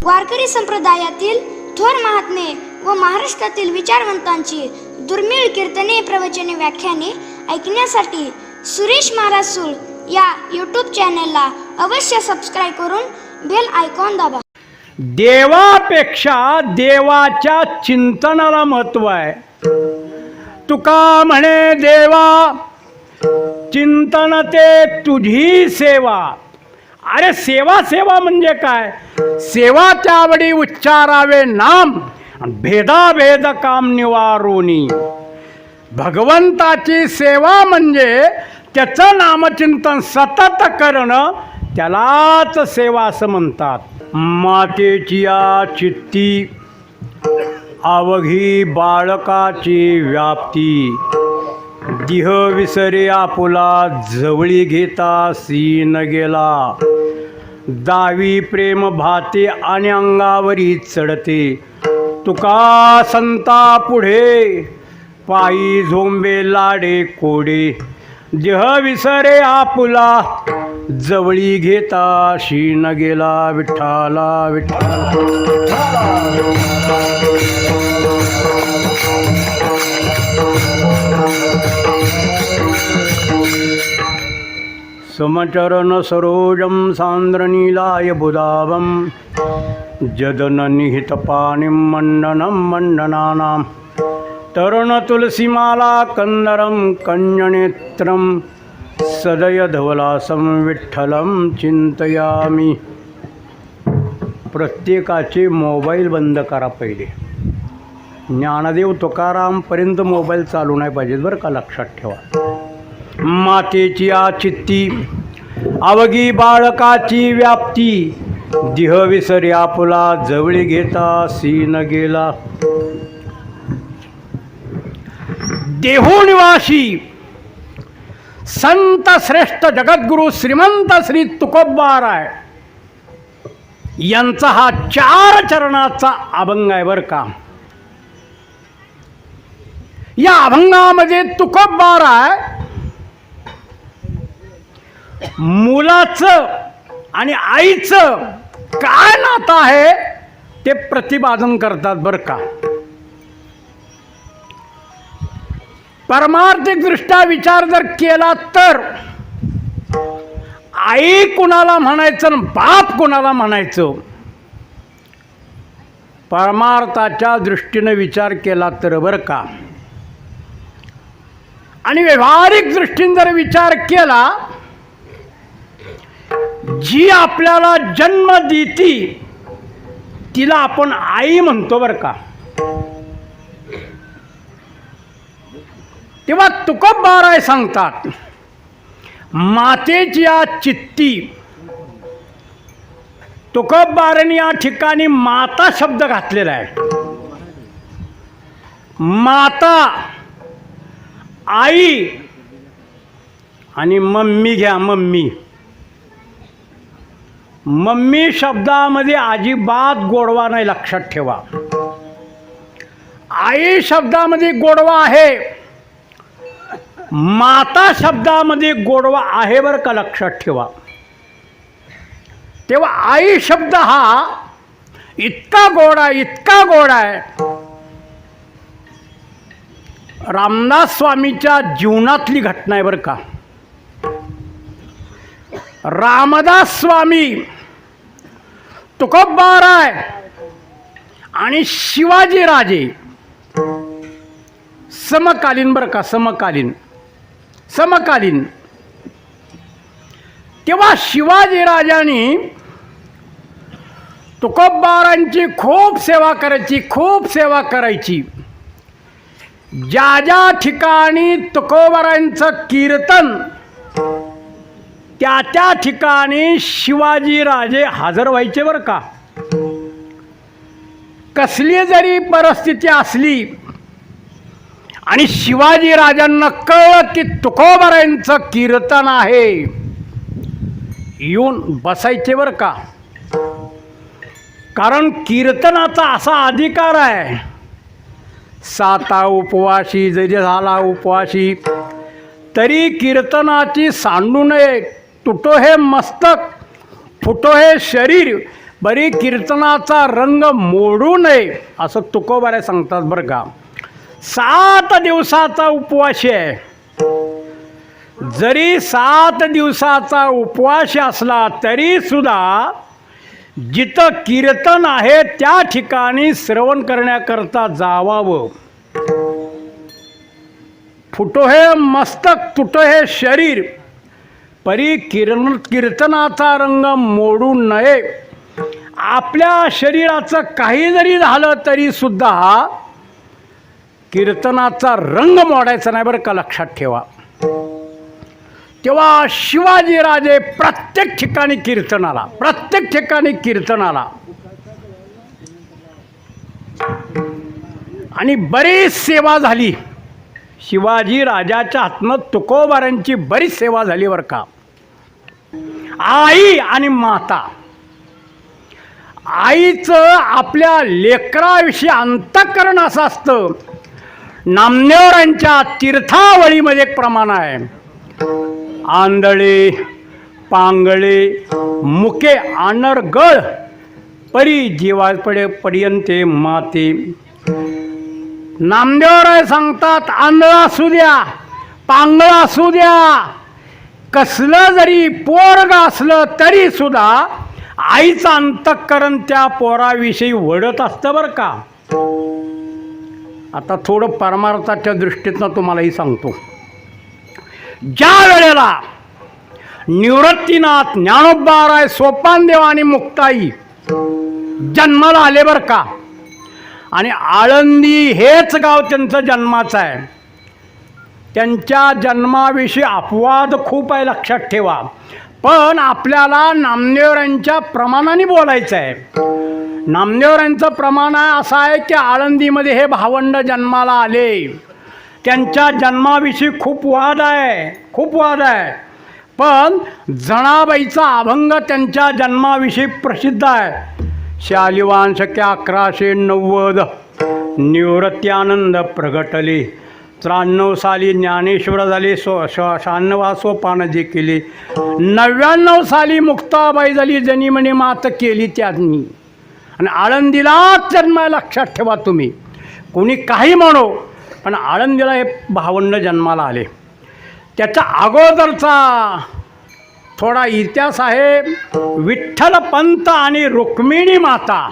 वारकरी संप्रदायातील थोर महात्मे व महाराष्ट्रातील विचारवंतांची दुर्मिळ कीर्तने, प्रवचने, व्याख्याने ऐकण्यासाठी सुरेश महाराज सूळ या यूट्यूब चॅनलला अवश्य सबस्क्राईब करून बेल आयकॉन दाबा. देवापेक्षा देवाच्या चिंतनाला महत्त्व आहे. तुका म्हणे देवा चिंतन ते तुझी सेवा. अरे सेवा सेवा म्हणजे काय? सेवा त्यावडी उच्चारावे नाम, भेदाभेद काम निवारोनी. भगवंताची सेवा म्हणजे त्याचं नामचिंतन सतत करणं, त्यालाच सेवा असं म्हणतात. मातेची या चित्ती अवघी बाळकाची व्याप्ती. दिह विसरे आपुला जवळी घेता सीन गेला. दावी प्रेम भाते आणि अंगावरी चढते. तुका संता पुढे पायी झोंबे लाडे कोडे. देह विसरे आपुला जवळी घेता शीन गेला. विठ्ठला विठ्ठला. समचरण सरोजं सान्द्रनीलाय बुधावं. जदन निहित पाणिं मंडनं मंडनानां. तरुण तुलसीमाला कंदरं कंजनेत्रं. सदय धवलासं विठ्ठलं चिंतयामि. प्रत्येकाचे मोबाईल बंद करा पहिले. ज्ञानदेव तुकारामपर्यंत मोबाईल चालू नाही पाहिजेत बरं का, लक्षात ठेवा. मातेची या चित्ती अवघी बाळकाची व्याप्ती. दिह विसरे आपुला जवळी घेता सीन गेला. देहूनिवासी संत श्रेष्ठ जगद्गुरु श्रीमंत श्री तुकोबाराय यांचा हा 4 चरणाचा अभंग आहे बरं का. या अभंगामध्ये तुकोबाराय मुलाचं आणि आईचं काय नातं आहे ते प्रतिपादन करतात बरं का. परमार्थिक दृष्ट्या विचार जर केला तर आई कुणाला म्हणायचं आणि बाप कुणाला म्हणायचं, परमार्थाच्या दृष्टीने विचार केला तर बरं का. आणि व्यावहारिक दृष्टीने जर विचार केला, जी आपल्याला जन्म देती तिला आपण आई म्हणतो बरं का. तेव्हा तुकोबाराय सांगतात मातेची या चित्ती. तुकोबारांनी या ठिकाणी माता शब्द घातलेला आहे. माता, आई आणि मम्मी घ्या. मम्मी मम्मी शब्दामध्ये अजिबात गोडवा नाही, लक्षात ठेवा. आई शब्दामध्ये गोडवा आहे, माता शब्दामध्ये गोडवा आहे बरं का, लक्षात ठेवा. तेव्हा आई शब्द हा इतका गोड आहे, इतका गोड आहे. रामदास स्वामीच्या जीवनातली घटना आहे बरं का. रामदास स्वामी, तुकोबाराय आणि शिवाजी राजे समकालीन बरं का, समकालीन. तेव्हा शिवाजी राजांनी तुकोबारांची खूप सेवा करायची. ज्या ज्या ठिकाणी तुकोबारांचं कीर्तन त्या ठिकाणी शिवाजी राजे हजर व्हायचे बरं का. कसली जरी परिस्थिती असली आणि शिवाजी राजांना कळलं की तुकोबारांचं कीर्तन आहे, येऊन बसायचे बरं का. कारण कीर्तनाचा असा अधिकार आहे, 7 उपवासी जरी झाला उपवासी तरी कीर्तनाची सांडू नये. तुटो हे मस्तक फुटो हे शरीर, बरी कीर्तनाचा रंग मोडू नये असं तुकोबारे सांगतात बरं का. 7 दिवसाचा उपवास आहे. जरी 7 दिवसाचा उपवास असला तरी सुद्धा जिथं कीर्तन आहे त्या ठिकाणी श्रवण करण्याकरता जावावं. फुटो हे मस्तक तुटो हे शरीर, परी कीर्तनाचा रंग मोडू नये. आपल्या शरीराचं काही जरी झालं तरी सुद्धा कीर्तनाचा रंग मोडायचा नाही बरं का, लक्षात ठेवा. तेव्हा शिवाजीराजे प्रत्येक ठिकाणी कीर्तनाला आणि बरीच सेवा झाली. शिवाजी राजाच्या हातनं तुकोबारांची बरीच सेवा झाली बरं का. आई आणि माता, आईचं आपल्या लेकराविषयी अंतःकरण असं असतं. नामदेवरांच्या तीर्थावळीमध्ये एक प्रमाण आहे. आंधळे पांगळे मुके आनरगळ परी जीवापडे पर्यंते माते. नामदेवराय सांगतात, आंधळा असू द्या पांगळा असू द्या, कसलं जरी पोरग असलं तरी सुद्धा आईचं अंतःकरण त्या पोराविषयी वडत असतं बरं का. आता थोडं परमार्थाच्या दृष्टीतनं तुम्हालाही सांगतो. ज्या वेळेला निवृत्तीनाथ ज्ञानोबाराय सोपानदेव आणि मुक्ताई जन्माला आले बरं का, आणि आळंदी हेच गाव त्यांचं जन्माचं आहे. त्यांच्या जन्माविषयी अपवाद खूप आहे, लक्षात ठेवा. पण आपल्याला नामदेवरांच्या प्रमाणाने बोलायचं आहे. नामदेवरांचं प्रमाण असं आहे की आळंदीमध्ये हे भावंड जन्माला आले. त्यांच्या जन्माविषयी खूप वाद आहे. पण जणाबाईचा अभंग त्यांच्या जन्माविषयी प्रसिद्ध आहे. शालिवान शक्य 1190 निवृत्त्यानंद प्रगटले. 93 साली ज्ञानेश्वर झाले. 96 सोपान जे केले. 99 साली मुक्ताबाई झाली, जनी म्हणे मात केली त्यांनी. आणि आळंदीलाच जन्म आहे, लक्षात ठेवा तुम्ही. कोणी काही म्हणो, पण आळंदीला हे भावंड जन्माला आले. त्याचा अगोदरचा थोडा इतिहास आहे. विठ्ठलपंत आणि रुक्मिणी माता.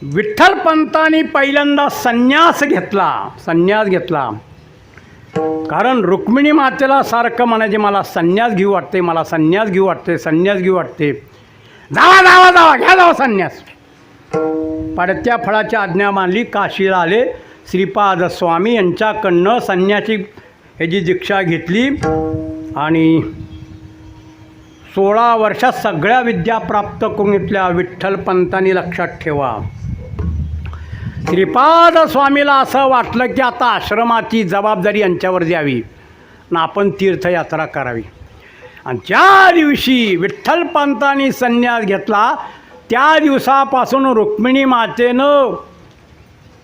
विठ्ठलपंतांनी पहिल्यांदा संन्यास घेतला. कारण रुक्मिणी मातेला सारखं म्हणायचे, मला संन्यास घेऊ वाटते. जावा घ्या संन्यास. पडत्या फळाची आज्ञा मानली. काशीला आले. श्रीपाद स्वामी यांच्याकडनं संन्यासी ह्याची दीक्षा घेतली आणि 16 वर्षात सगळ्या विद्या प्राप्त करून घेतल्या विठ्ठलपंतांनी. लक्षात ठेवा. श्रीपाद स्वामीला असं वाटलं की आता आश्रमाची जबाबदारी यांच्यावर द्यावी आणि आपण तीर्थयात्रा करावी. आणि ज्या दिवशी विठ्ठलपंतांनी संन्यास घेतला त्या दिवसापासून रुक्मिणी मातेनं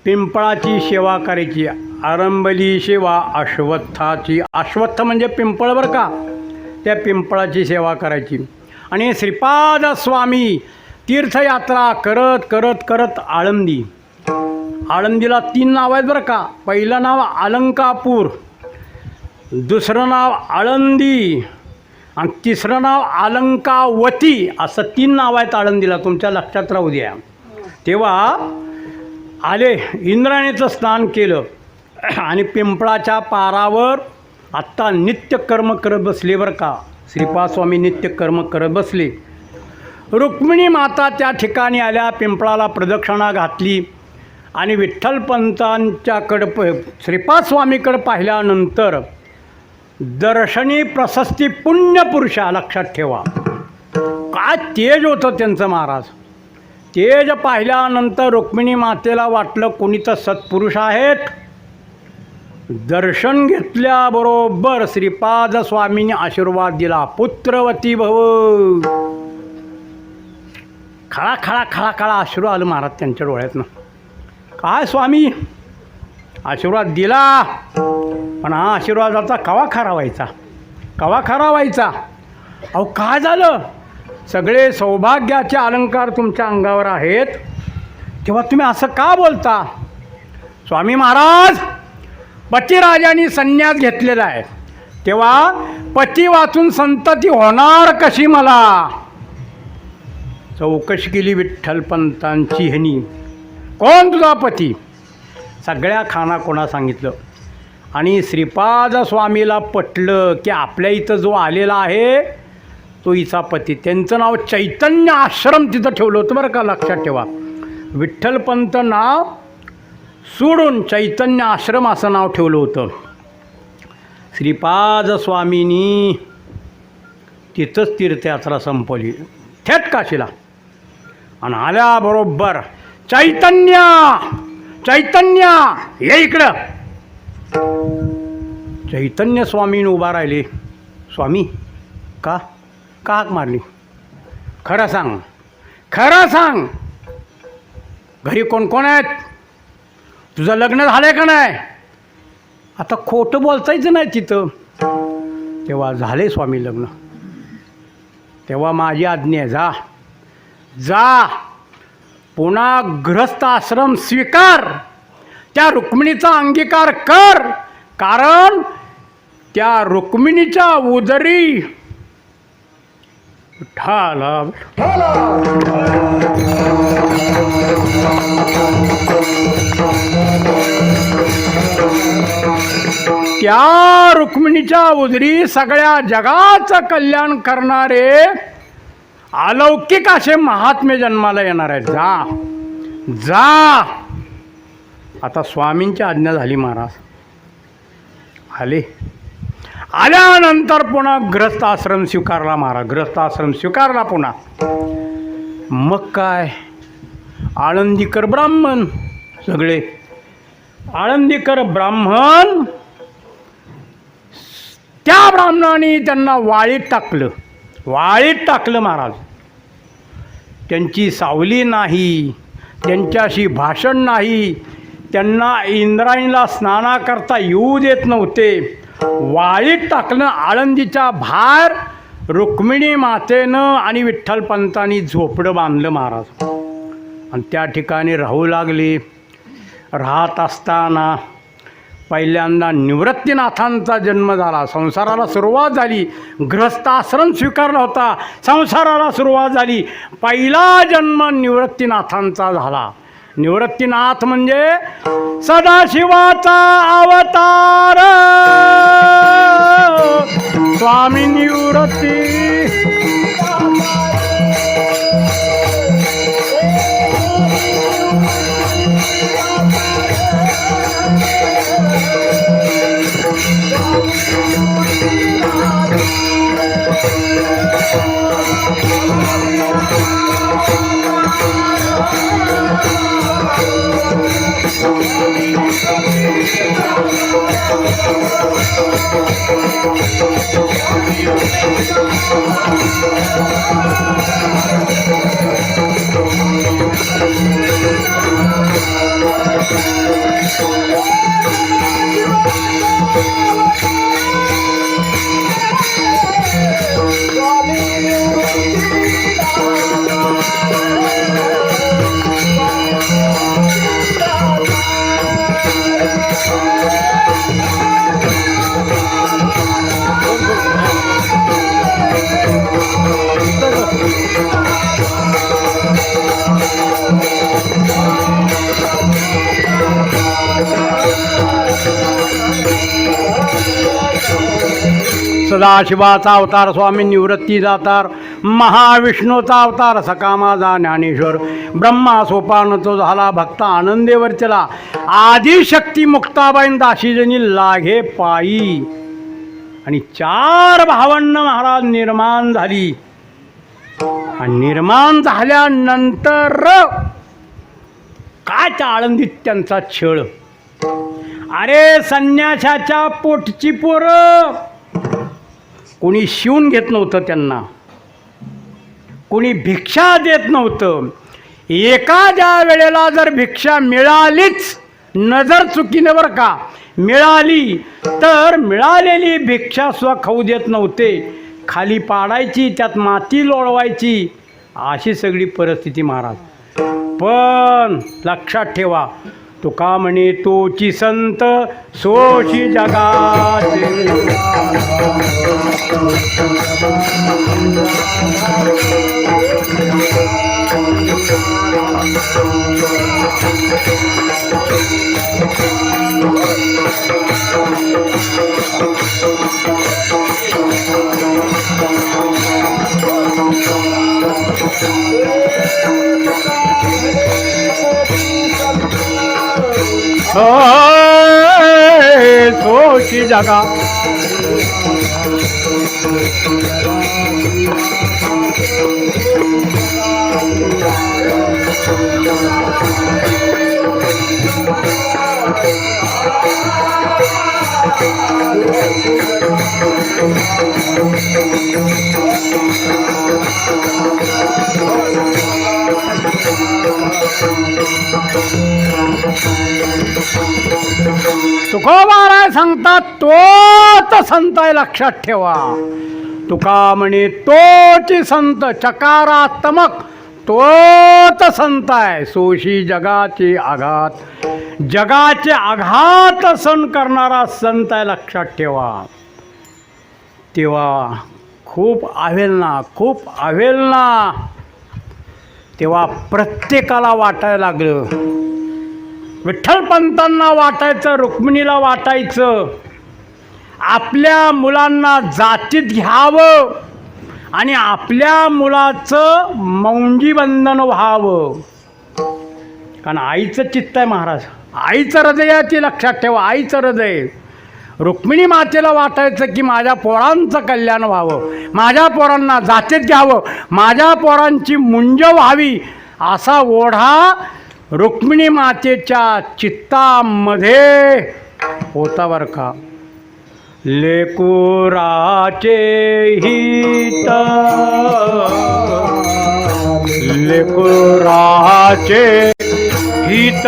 पिंपळाची सेवा करायची. आरंभली सेवा अश्वत्थाची. अश्वत्थ म्हणजे पिंपळ बरं का. त्या पिंपळाची सेवा करायची. आणि श्रीपाद स्वामी तीर्थयात्रा करत आळंदीला 3 नाव आहेत बरं का. पहिलं नाव अलंकापूर, दुसरं नाव आळंदी आणि तिसरं नाव अलंकावती. असं 3 नाव आहेत आळंदीला, तुमच्या लक्षात राहू द्या. तेव्हा आले, इंद्राणीचं स्नान केलं आणि पिंपळाच्या पारावर आत्ता नित्यकर्म करत बसले बरं का. श्रीपाद स्वामी नित्यकर्म करत बसले. रुक्मिणी माता त्या ठिकाणी आल्या, पिंपळाला प्रदक्षिणा घातली आणि विठ्ठलपंतांच्याकडं श्रीपाद स्वामीकडं पाहिल्यानंतर दर्शनी प्रशस्ती पुण्यपुरुषा. लक्षात ठेवा. काय तेज होतं त्यांचं महाराज. तेज पाहिल्यानंतर रुक्मिणी मातेला वाटलं कोणी तर सत्पुरुष आहेत. दर्शन घेतल्याबरोबर श्रीपाद स्वामींनी आशीर्वाद दिला, पुत्रवती भव. खळा अश्रू आलं महाराज त्यांच्या डोळ्यातनं. काय स्वामी आशीर्वाद दिला, पण हा आशीर्वादाचा कवा खरा व्हायचा. अहो काय झालं. सगळे सौभाग्याचे अलंकार तुमच्या अंगावर आहेत, तेव्हा तुम्ही असं का बोलता? स्वामी महाराज, पतिराजांनी संन्यास घेतलेला आहे, तेव्हा पती वाचून संतती होणार कशी? मला चौकशी केली विठ्ठलपंतांची ह्यांनी, कोण तुझा पती? सगळ्या खाना कोणा सांगितलं. आणि श्रीपाद स्वामीला पटलं की आपल्या इथं जो आलेला आहे तो हिचा पती. त्यांचं नाव चैतन्य आश्रम तिथं ठेवलं होतं बरं का, लक्षात ठेवा. विठ्ठलपंत नाव सोडून चैतन्य आश्रम असं नाव ठेवलं होतं. श्रीपाद स्वामींनी तिथंच तीर्थयात्रा संपवली, थेट काशीला. आणि आल्याबरोबर चैतन्य चैतन्य ये इकडं. चैतन्य स्वामींनी उभा राहिले. स्वामी, का का हाक मारली? खरं सांग, खरं सांग, घरी कोण कोण आहेत? तुझं लग्न झालं का नाही? आता खोटं बोलतायचं नाही तिथं. तेव्हा झाले स्वामी लग्न. तेव्हा माझी आज्ञा आहे, जा जा, पुन्हा गृहस्थ आश्रम स्वीकार, त्या रुक्मिणीचा अंगीकार कर. कारण त्या रुक्मिणीच्या उदरी ठाला त्या रुक्मिणीच्या उदरी सगळ्या जगाचं कल्याण करणारे अलौकिक असे महात्मे जन्माला येणार आहेत. जा जा. आता स्वामींची आज्ञा झाली. महाराज आले. आल्यानंतर पुन्हा गृहस्थ आश्रम स्वीकारला. महाराज गृहस्थ आश्रम स्वीकारला पुन्हा. मग काय, आळंदीकर ब्राह्मण, सगळे आळंदीकर ब्राह्मण. त्या ब्राह्मणाने त्यांना वाळीत टाकलं, वाळीत टाकलं. महाराज त्यांची सावली नाही, त्यांच्याशी भाषण नाही, त्यांना इंद्रायणीला स्नानाकरता येऊ देत नव्हते. वाळीत टाकलं आळंदीच्या बाहेर. रुक्मिणी मातेनं आणि विठ्ठलपंतांनी झोपडं बांधलं महाराज, आणि त्या ठिकाणी राहू लागले. राहत असताना पहिल्यांदा निवृत्तीनाथांचा जन्म झाला. संसाराला सुरुवात झाली. गृहस्थ आश्रम स्वीकारला होता, संसाराला सुरुवात झाली. पहिला जन्म निवृत्तीनाथांचा झाला. निवृत्तीनाथ म्हणजे सदाशिवाचा अवतार स्वामी निवृत्ती. सदाशिवाचा अवतार स्वामी निवृत्तीचा अवतार, महाविष्णूचा अवतार सकामाचा ज्ञानेश्वर, ब्रह्मा सोपान तो झाला भक्त आनंदेवर चला, आदिशक्ती मुक्ताबाईं दाशीजनी लागे पायी. आणि 4 भावंड महाराज निर्माण झाली. आणि निर्माण झाल्यानंतर काय त्या आळंदीत त्यांचा छळ. अरे संन्याशाच्या पोटची पोरं, कोणी शिवून घेत नव्हतं त्यांना, कोणी भिक्षा देत नव्हतं. एखाद्या वेळेला जर भिक्षा मिळालीच, नजर चुकीने बरं का, मिळाली तर मिळालेली भिक्षा सुद्धा खाऊ देत नव्हते. खाली पाडायची, त्यात माती लोळवायची, अशी सगळी परिस्थिती महाराज. पण लक्षात ठेवा, तुका म्हणे तोची संत सोशी जगाचे. सोशी जगा. तुकोबाराय सांगतात तोच संत आहे, लक्षात ठेवा. तुका म्हणे तोची संत, चकारात्मक तोच संत आहे. सोशी जगाचे आघात, जगाचे आघात सहन करणारा संत आहे, लक्षात ठेवा. तेव्हा खूप आवेल ना तेव्हा प्रत्येकाला वाटायला लागलं. विठ्ठलपंतांना वाटायचं, रुक्मिणीला वाटायचं, आपल्या मुलांना जातीत घ्यावं आणि आपल्या मुलाचं मौंजी बंधन व्हावं. कारण आईचं चित्त आहे महाराज, आईचं हृदय आहे, ते लक्षात ठेवा. आईचं हृदय. रुक्मिणी मातेला वाटायचं की माझ्या पोरांचं कल्याण व्हावं, माझ्या पोरांना जातीत घ्यावं, माझ्या पोरांची मुंज व्हावी, असा ओढा रुक्मिणी मातेच्या चित्तामध्ये होता बरं का. लेकुराचे हित, लेकुराचे हित,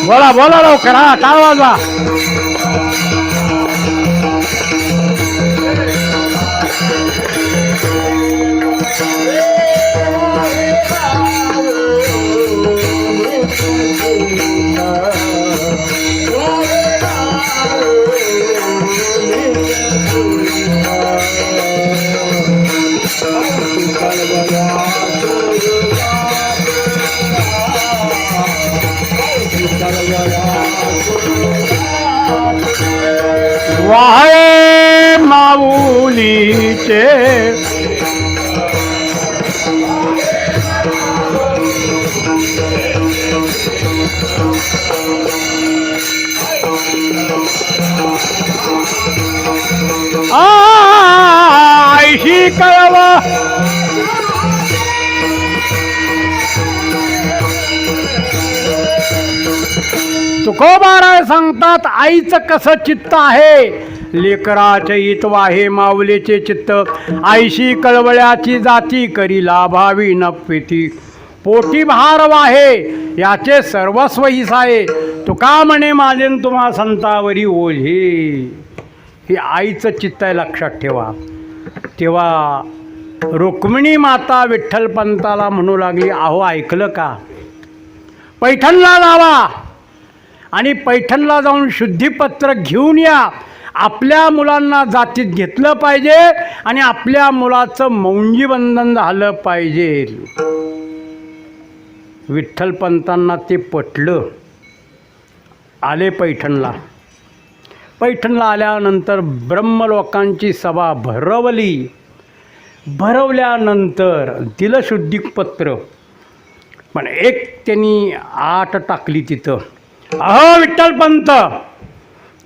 बोला बोला लवकर, हा टाळ वाजवा. वाहे माऊलीचे आईशी कळवा. तुकोबाराय सांगतात आईचं कसं चित्त आहे. लेकराचे हित वाहे माऊलीचे चित्त, आईशी कळवळ्याची जाती करी लाभावी न प्रीती. पोटी भार वाहे याचे सर्वस्व हिसाये, तुका म्हणे माझे तुम्हा संतावरी ओझे. ही आईचं चित्त आहे, लक्षात ठेवा. तेव्हा रुक्मिणी माता विठ्ठलपंताला म्हणू लागली, अहो ऐकलं का, पैठणला जावा आणि पैठणला जाऊन शुद्धीपत्र घेऊन या. आपल्या मुलांना जातीत घेतलं पाहिजे आणि आपल्या मुलाचं मौंजी बंधन झालं पाहिजे. विठ्ठलपंतांना ते पटलं. आले पैठणला. पैठणला आल्यानंतर ब्रह्मलोकांची सभा भरवली. भरवल्यानंतर दिलं शुद्धीपत्र, पण एक त्यांनी आट टाकली तिथं. अहो विठ्ठलपंत,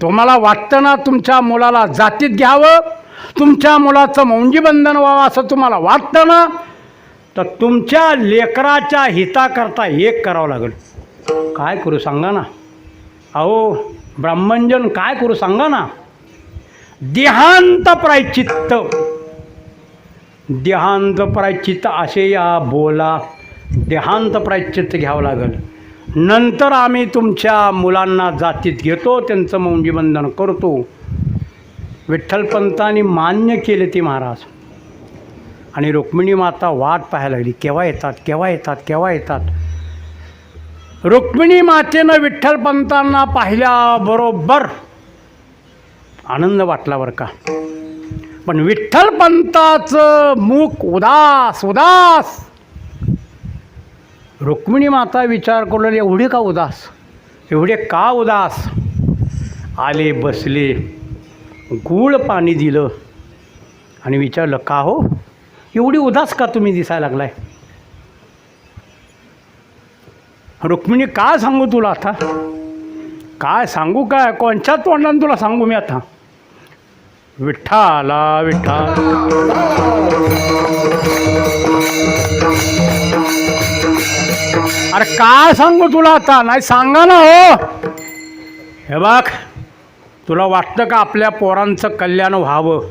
तुम्हाला वाटतं ना तुमच्या मुलाला जातीत घ्यावं, तुमच्या मुलाचं मौंजीबंधन व्हावं असं तुम्हाला वाटतं ना, तर तुमच्या लेकराच्या हिताकरता एक करावं लागेल. काय करू सांगा ना? अहो ब्राह्मणजन काय करू सांगा ना? देहांत प्रायश्चित्त, देहांत प्रायश्चित्त असे या बोला. देहांत प्रायश्चित्त घ्यावं लागेल. नंतर आम्ही तुमच्या मुलांना जातीत घेतो, त्यांचं मौंजीबंधन करतो. विठ्ठलपंतांनी मान्य केले ते महाराज. आणि रुक्मिणी माता वाट पाहायला लागली, केव्हा येतात केव्हा येतात केव्हा येतात. रुक्मिणी मातेनं विठ्ठलपंतांना पाहिल्याबरोबर आनंद वाटला बरं का. पण विठ्ठलपंताचं मुख उदास उदास. रुक्मिणी माता विचार करू लागली, एवढे का उदास, एवढे का उदास. आले बसले, गूळ पाणी दिलं आणि विचारलं, का हो एवढी उदास का तुम्ही दिसायला लागलाय. रुक्मिणी काय सांगू तुला आता, काय सांगू, काय कोणच्या तोंडाने तुला सांगू मी आता. विठ्ठला विठ्ठल अरे काय सांगू तुला आता, नाही सांगा ना हो. हे बघ, तुला वाटतं का आपल्या पोरांचं कल्याण व्हावं.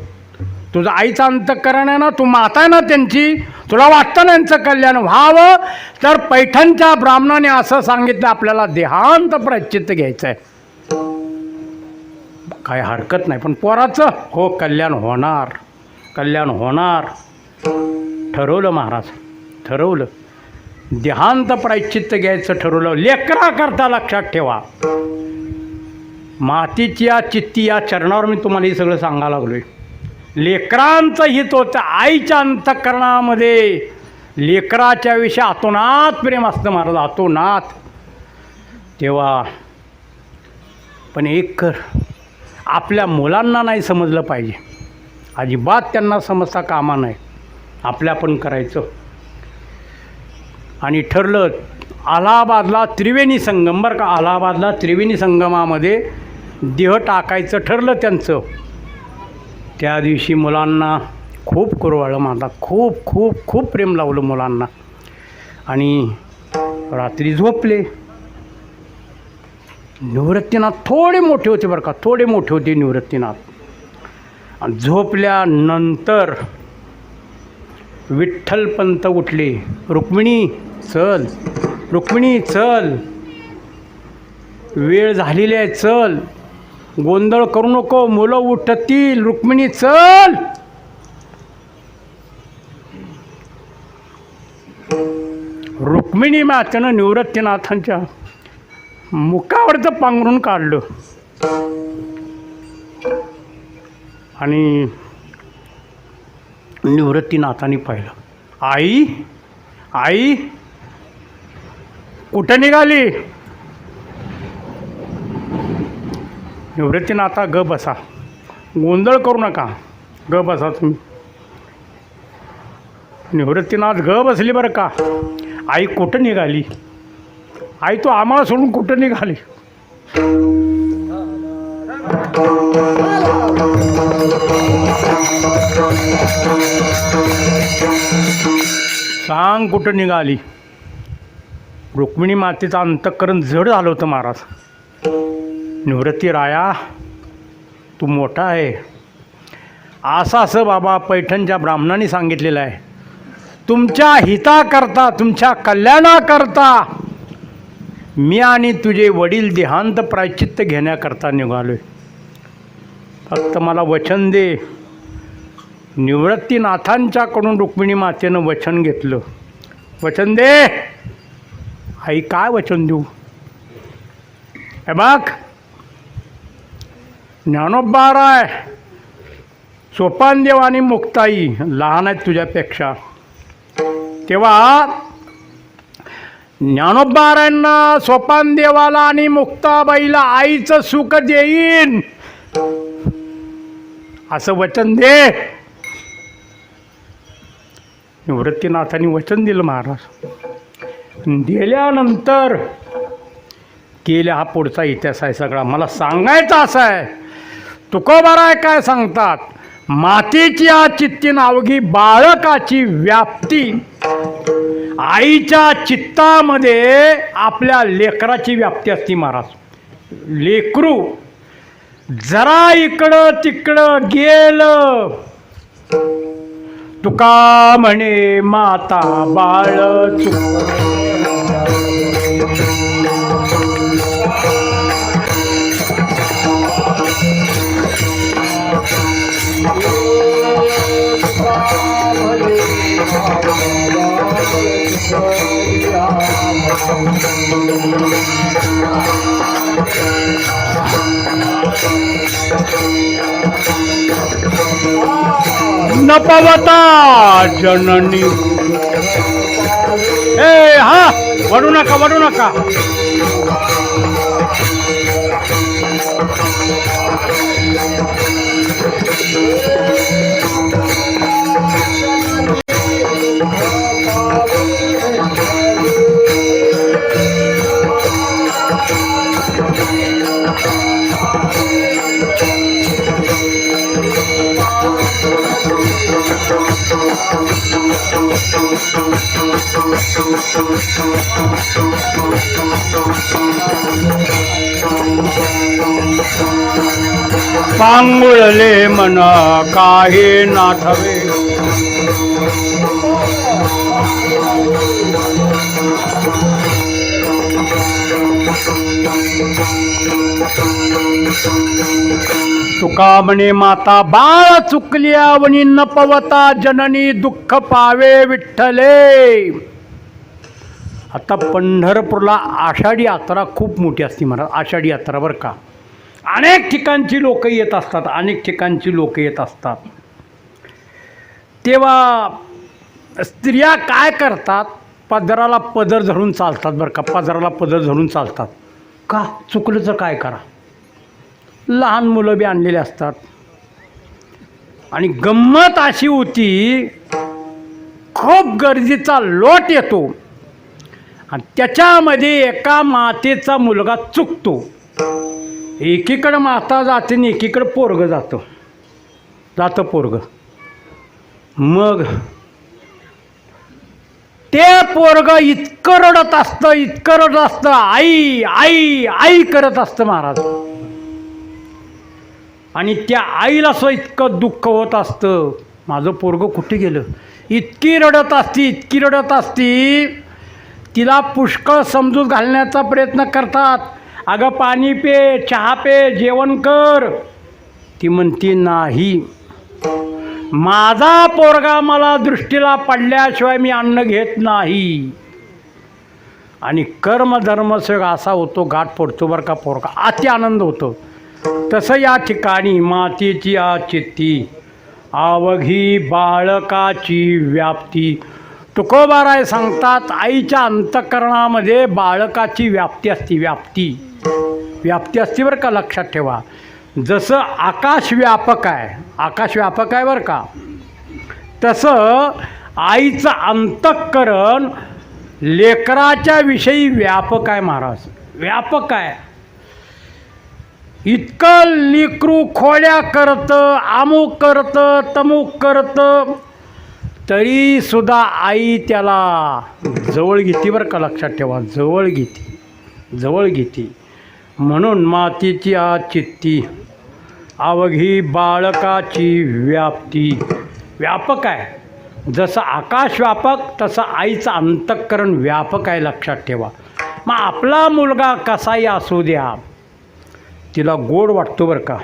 तुझं आईचं अंतःकरण आहे ना, तू माता आहे ना त्यांची, तुला वाटतं ना यांचं कल्याण व्हावं, तर पैठणच्या ब्राह्मणाने असं सांगितलं आपल्याला देहांत प्रायश्चित्त घ्यायचं आहे. काय हरकत नाही, पण पोराचं हो कल्याण होणार, कल्याण होणार. ठरवलं महाराज, ठरवलं. देहांत प्रायश्चित्त घ्यायचं ठरवलं. लेकराकरता लक्षात ठेवा, मातीची या चित्ती या चरणावर मी तुम्हाला हे सगळं सांगायला लागलो आहे. लेकरांचं हित होतं. आईच्या अंतःकरणामध्ये लेकराच्या विषयी अतोनात प्रेम असतं महाराज, अतोनात. तेव्हा पण एक कर, आपल्या मुलांना नाही समजलं पाहिजे, अजिबात त्यांना समजता कामा नाही, आपल्या पण करायचं. आणि ठरलं अलाहाबादला त्रिवेणी संगम, बरं का, अलाहाबादला त्रिवेणी संगमामध्ये देह टाकायचं ठरलं त्यांचं. त्या दिवशी मुलांना खूप कुरवाळलं माझा, खूप खूप खूप प्रेम लावलं मुलांना. आणि रात्री झोपले. निवृत्तीनाथ थोडे मोठे होते बरं का, थोडे मोठे होते निवृत्तीनाथ. आणि झोपल्यानंतर विठ्ठलपंत उठले, रुक्मिणी चल, रुक्मिणी चल, वेळ झालेली आहे, चल, गोंधळ करू नको, मुलं उठतील, रुक्मिणी चल. रुक्मिणी मातेनं निवृत्तीनाथांच्या मुखावरचं पांघरून काढलं आणि निवृत्तीनाथांनी पाहिलं, आई आई कुठं निघाली. निवृत्तीनाथा ग बसा, गोंधळ करू नका, ग बसा तुम्ही. निवृत्तीनाथ ग बसली बरं का. आई कुठं निघाली, आई तू आम्हाला सोडून कुठं निघाली. सांग कुठं निघाली. रुक्मिणी मातेचं अंतःकरण जड झालं होतं महाराज. निवृत्ती राया तू मोठा आहे, असं बाबा पैठणच्या ब्राह्मणांनी सांगितलेलं आहे. तुमच्या हिताकरता, तुमच्या कल्याणाकरता मी आणि तुझे वडील देहांत प्रायश्चित्त घेण्याकरता निघालो आहे. फक्त मला वचन दे. निवृत्तीनाथांच्याकडून रुक्मिणी मातेनं वचन घेतलं. वचन दे. आई काय वचन देऊ. हे बघ, ज्ञानोबाराय, सोपानदेव आणि मुक्ताई लहान आहेत तुझ्यापेक्षा. तेव्हा ज्ञानोबारायांना, सोपानदेवाला आणि मुक्ताबाईला आईचं सुख देईन असं वचन दे. निवृत्तीनाथांनी वचन दिलं महाराज. दिल्यानंतर केल्या हा पुढचा इतिहास आहे सगळा. मला सांगायचा असा आहे, तुकोबाराय काय सांगतात, मातेची या चित्तीन अवघी बाळकाची व्याप्ती, आईच्या चित्तामध्ये आपल्या लेकराची व्याप्ती असते महाराज. लेकरू जरा इकडं तिकडं गेलं, तुका म्हणे माता बाळ न पवता जननी. ए हा, वडू नका वडू नका. पांगुळले मन काही नाठवे, तुका म्हणे माता बाळ चुकल्या वनी न पवता जननी दुःख पावे विठ्ठले. आता पंढरपूरला आषाढी यात्रा खूप मोठी असते महाराज. आषाढी यात्रा बरं का, अनेक ठिकाणची लोक येत असतात, अनेक ठिकाणची लोक येत असतात. तेव्हा स्त्रिया काय करतात, पदराला पदर धरून चालतात बरं का, पदराला पदर धरून चालतात. का चुकलं तर काय करा, लहान मुलं बी आणलेले असतात. आणि गंमत अशी होती, खूप गर्दीचा लोट येतो आणि त्याच्यामध्ये एका मातेचा मुलगा चुकतो. एकीकडं माता जाते आणि एकीकडं पोरगं जातं पोरगं. मग ते पोरगं इतकं रडत असतं, आई आई आई करत असतं महाराज. आणि त्या आईला सुद्धा इतकं दुःख होत असतं, माझं पोरगं कुठे गेलं. इतकी रडत असती. तिला पुष्कळ समजूत घालण्याचा प्रयत्न करतात. अगं पाणी पे, चहा पे, जेवण कर. ती म्हणती नाही, माझा पोरगा मला दृष्टीला पडल्याशिवाय मी अन्न घेत नाही. आणि कर्मधर्मसयोग असा होतो, गाठ पडतो बरं का पोरगा, अति आनंद होतो. तसं या ठिकाणी मातेची या चित्ती अवघी बाळकाची व्याप्ती. तुकोबाराय सांगतात, आईच्या अंतःकरणामध्ये बाळकाची व्याप्ती असते. व्याप्ती असते बरं का, लक्षात ठेवा. जसं आकाश व्यापक आहे बरं का, तसं आईचं अंतःकरण लेकराच्या विषयी व्यापक आहे महाराज, व्यापक आहे. इतकं लेकरू खोड्या करतं, अमुक करतं, तमुक करतं, तरी सुद्धा आई त्याला जवळ घेते बरं का, लक्षात ठेवा, जवळ घेते. म्हणून मातेची आ चित्ती अवघी बाळकाची व्याप्ती व्यापक आहे. जसं आकाश व्यापक तसं आईचं अंतःकरण व्यापक आहे, लक्षात ठेवा. मग आपला मुलगा कसाही असू द्या, तिला गोड वाटतो बरं का.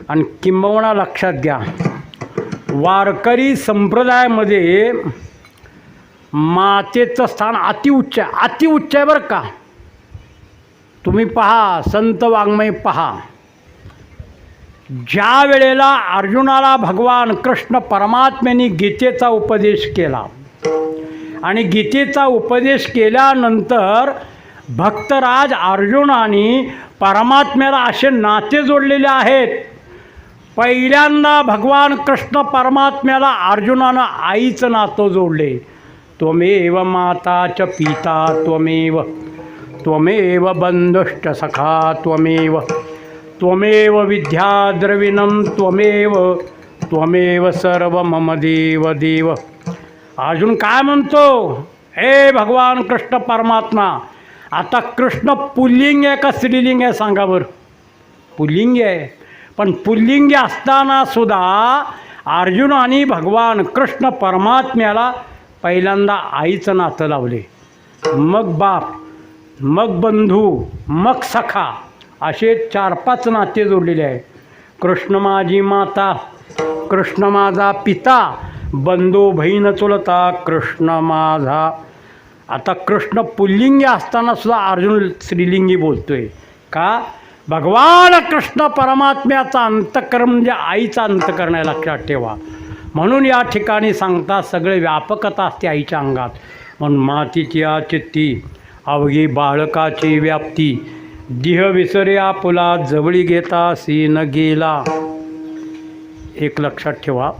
आणि किंबहुना लक्षात घ्या, वारकरी संप्रदायामध्ये मातेचं स्थान अतिउच्च आहे बरं का. तुम्ही पहा, संत वाङ्मय पहा, ज्या वेळेला अर्जुनाला भगवान कृष्ण परमात्म्याने गीतेचा उपदेश केला आणि गीतेचा उपदेश केल्यानंतर भक्तराज अर्जुनाने परमात्म्याला असे नाते जोडलेले आहेत. पहिल्यांदा भगवान कृष्ण परमात्म्याला अर्जुनानं आईचं नातं जोडले. त्वमेव माता च पिता त्वमेव बंधुश्च सखा त्वमेव विद्या द्रविणं त्वमेव त्वमेव सर्व मम देव देव. अर्जुन काय म्हणतो? हे भगवान कृष्ण परमात्मा. आता कृष्ण पुल्लिंग आहे का स्त्रीलिंग आहे सांगा बरं? पुल्लिंग आहे. पण पुल्लिंग असताना सुद्धा अर्जुन आणि भगवान कृष्ण परमात्म्याला पहिल्यांदा आईचं नातं लावले, मग बाप, मग बंधू, मग सखा, असे 4-5 नाते जोडलेले आहे. कृष्ण माझी माता, कृष्ण माझा पिता, बंधू बहीण चुलता, कृष्ण माझा. आता कृष्ण पुल्लिंगी असताना सुद्धा अर्जुन स्त्रीलिंगी बोलतोय का? भगवान कृष्ण परमात्म्याचा अंतःकरण म्हणजे आईचा अंतःकरण आहे, लक्षात ठेवा. म्हणून या ठिकाणी सांगता सगळे व्यापकता असते आईच्या अंगात. म्हणून मातीची चित्ती अवघी बाळकाची व्याप्ती, दिह विसरे आपुला जवळी घेता सीन गेला. एक लक्षात ठेवा.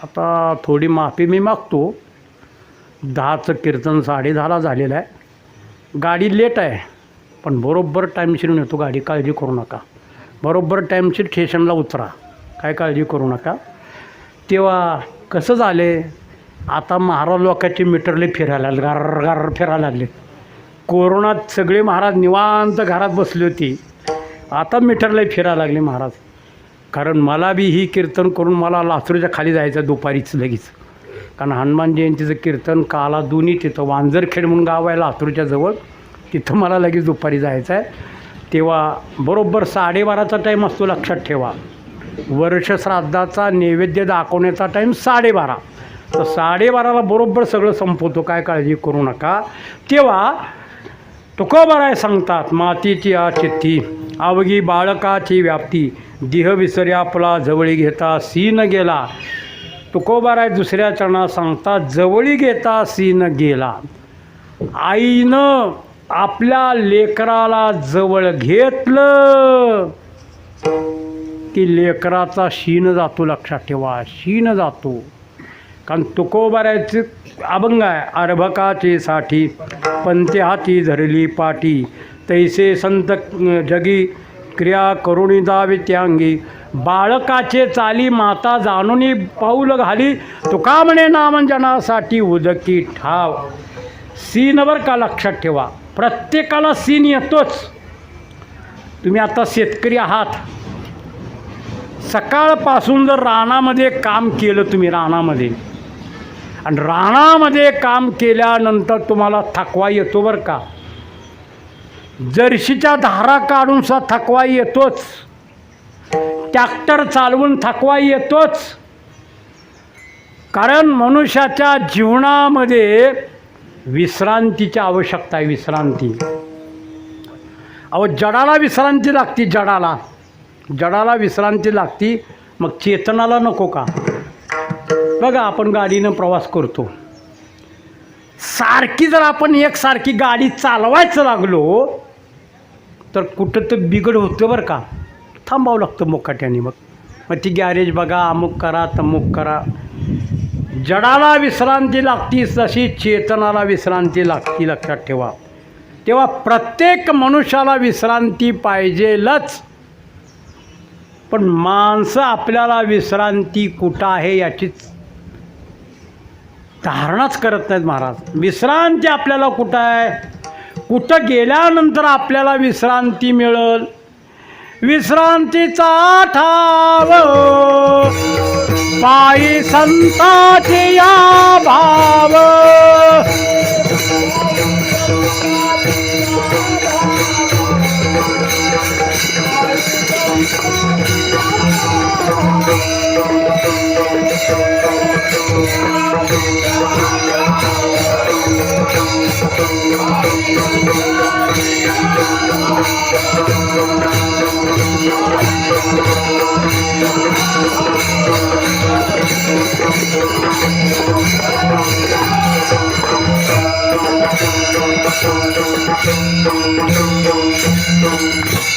आता थोडी माफी मी मागतो. 10चं कीर्तन 10:30ला झालेलं आहे. गाडी लेट आहे पण बरोबर टाईमशीर येतो गाडी, काळजी करू नका. बरोबर टाईमशीर स्टेशनला उतरा, काय काळजी करू नका. तेव्हा कसं झाले, आता महाराज लोकांचे मीटरले फिरायला लागले, गार गार फिरायला लागले. कोरोनात सगळे महाराज निवांत घरात बसली होती, आता मीटरला फिरायला लागले महाराज. कारण मला बी ही कीर्तन करून मला लासूरच्या खाली जायचं दुपारीच लगेच. कारण हनुमान जयंतीचं कीर्तन काला दोन्ही तिथं वांजरखेड म्हणून गाव आहे लातूरच्या जवळ, तिथं मला लगेच दुपारी जायचं आहे. तेव्हा बरोबर 12:30चा टाईम असतो, लक्षात ठेवा. वर्षश्राद्धाचा नैवेद्य दाखवण्याचा टाईम 12:30. तर 12:30ला बरोबर सगळं संपवतो, काय काळजी करू नका. तेव्हा तुकोबाराय सांगतात, मातीची चित्ती अवघी बाळकाची व्याप्ती, देह विसरे आपला जवळी घेता सीन गेला. तुकोबाराय दुसऱ्या चरणात सांगतात, जवळी घेता सीन गेला. आईनं आपल्या लेकराला जवळ घेतलं की लेकराचा शीन जातो, लक्षात ठेवा, शीन जातो. कारण तुकोबारायचं अभंग आहे, अर्भकाचे साठी पंते हाती धरली पाठी, तैसे संत जगी क्रिया करुणी दावी त्यांगी, बाळकाचे चाली माता जाणूनी पाऊल घाली, तुका म्हणे नामजनासाठी उदकी ठाव. सीनवर का लक्षात ठेवा, प्रत्येकाला सीन येतोच. तुम्ही आता शेतकरी आहात, सकाळपासून जर रानामध्ये काम केलं तुम्ही, रानामध्ये, आणि रानामध्ये काम केल्यानंतर तुम्हाला थकवा येतो बरं का. जर्शीच्या धारा काढून सुद्धा थकवा येतोच, ट्रॅक्टर चालवून थकवा येतोच. कारण मनुष्याच्या जीवनामध्ये विश्रांतीची आवश्यकता आहे, विश्रांती. अहो जडाला विश्रांती लागती, जडाला विश्रांती लागती, मग चेतनाला नको का? बघा आपण गाडीनं प्रवास करतो, सारखी जर आपण एकसारखी गाडी चालवायचं लागलो तर कुठं तर बिघड होतं बरं का. थांबावं लागतं मुकाट्याने. मग ती गॅरेज बघा, अमुक करा तमुक करा. जडाला विश्रांती लागती तशी चेतनाला विश्रांती लागती, लक्षात ठेवा. तेव्हा प्रत्येक मनुष्याला विश्रांती पाहिजेलच. पण माणसं आपल्याला विश्रांती कुठं आहे याचीच धारणाच करत नाहीत महाराज. विश्रांती आपल्याला कुठं आहे, कुठं गेल्यानंतर आपल्याला विश्रांती मिळेल. विश्रांतीचा ठाव पायी संताची या भाव,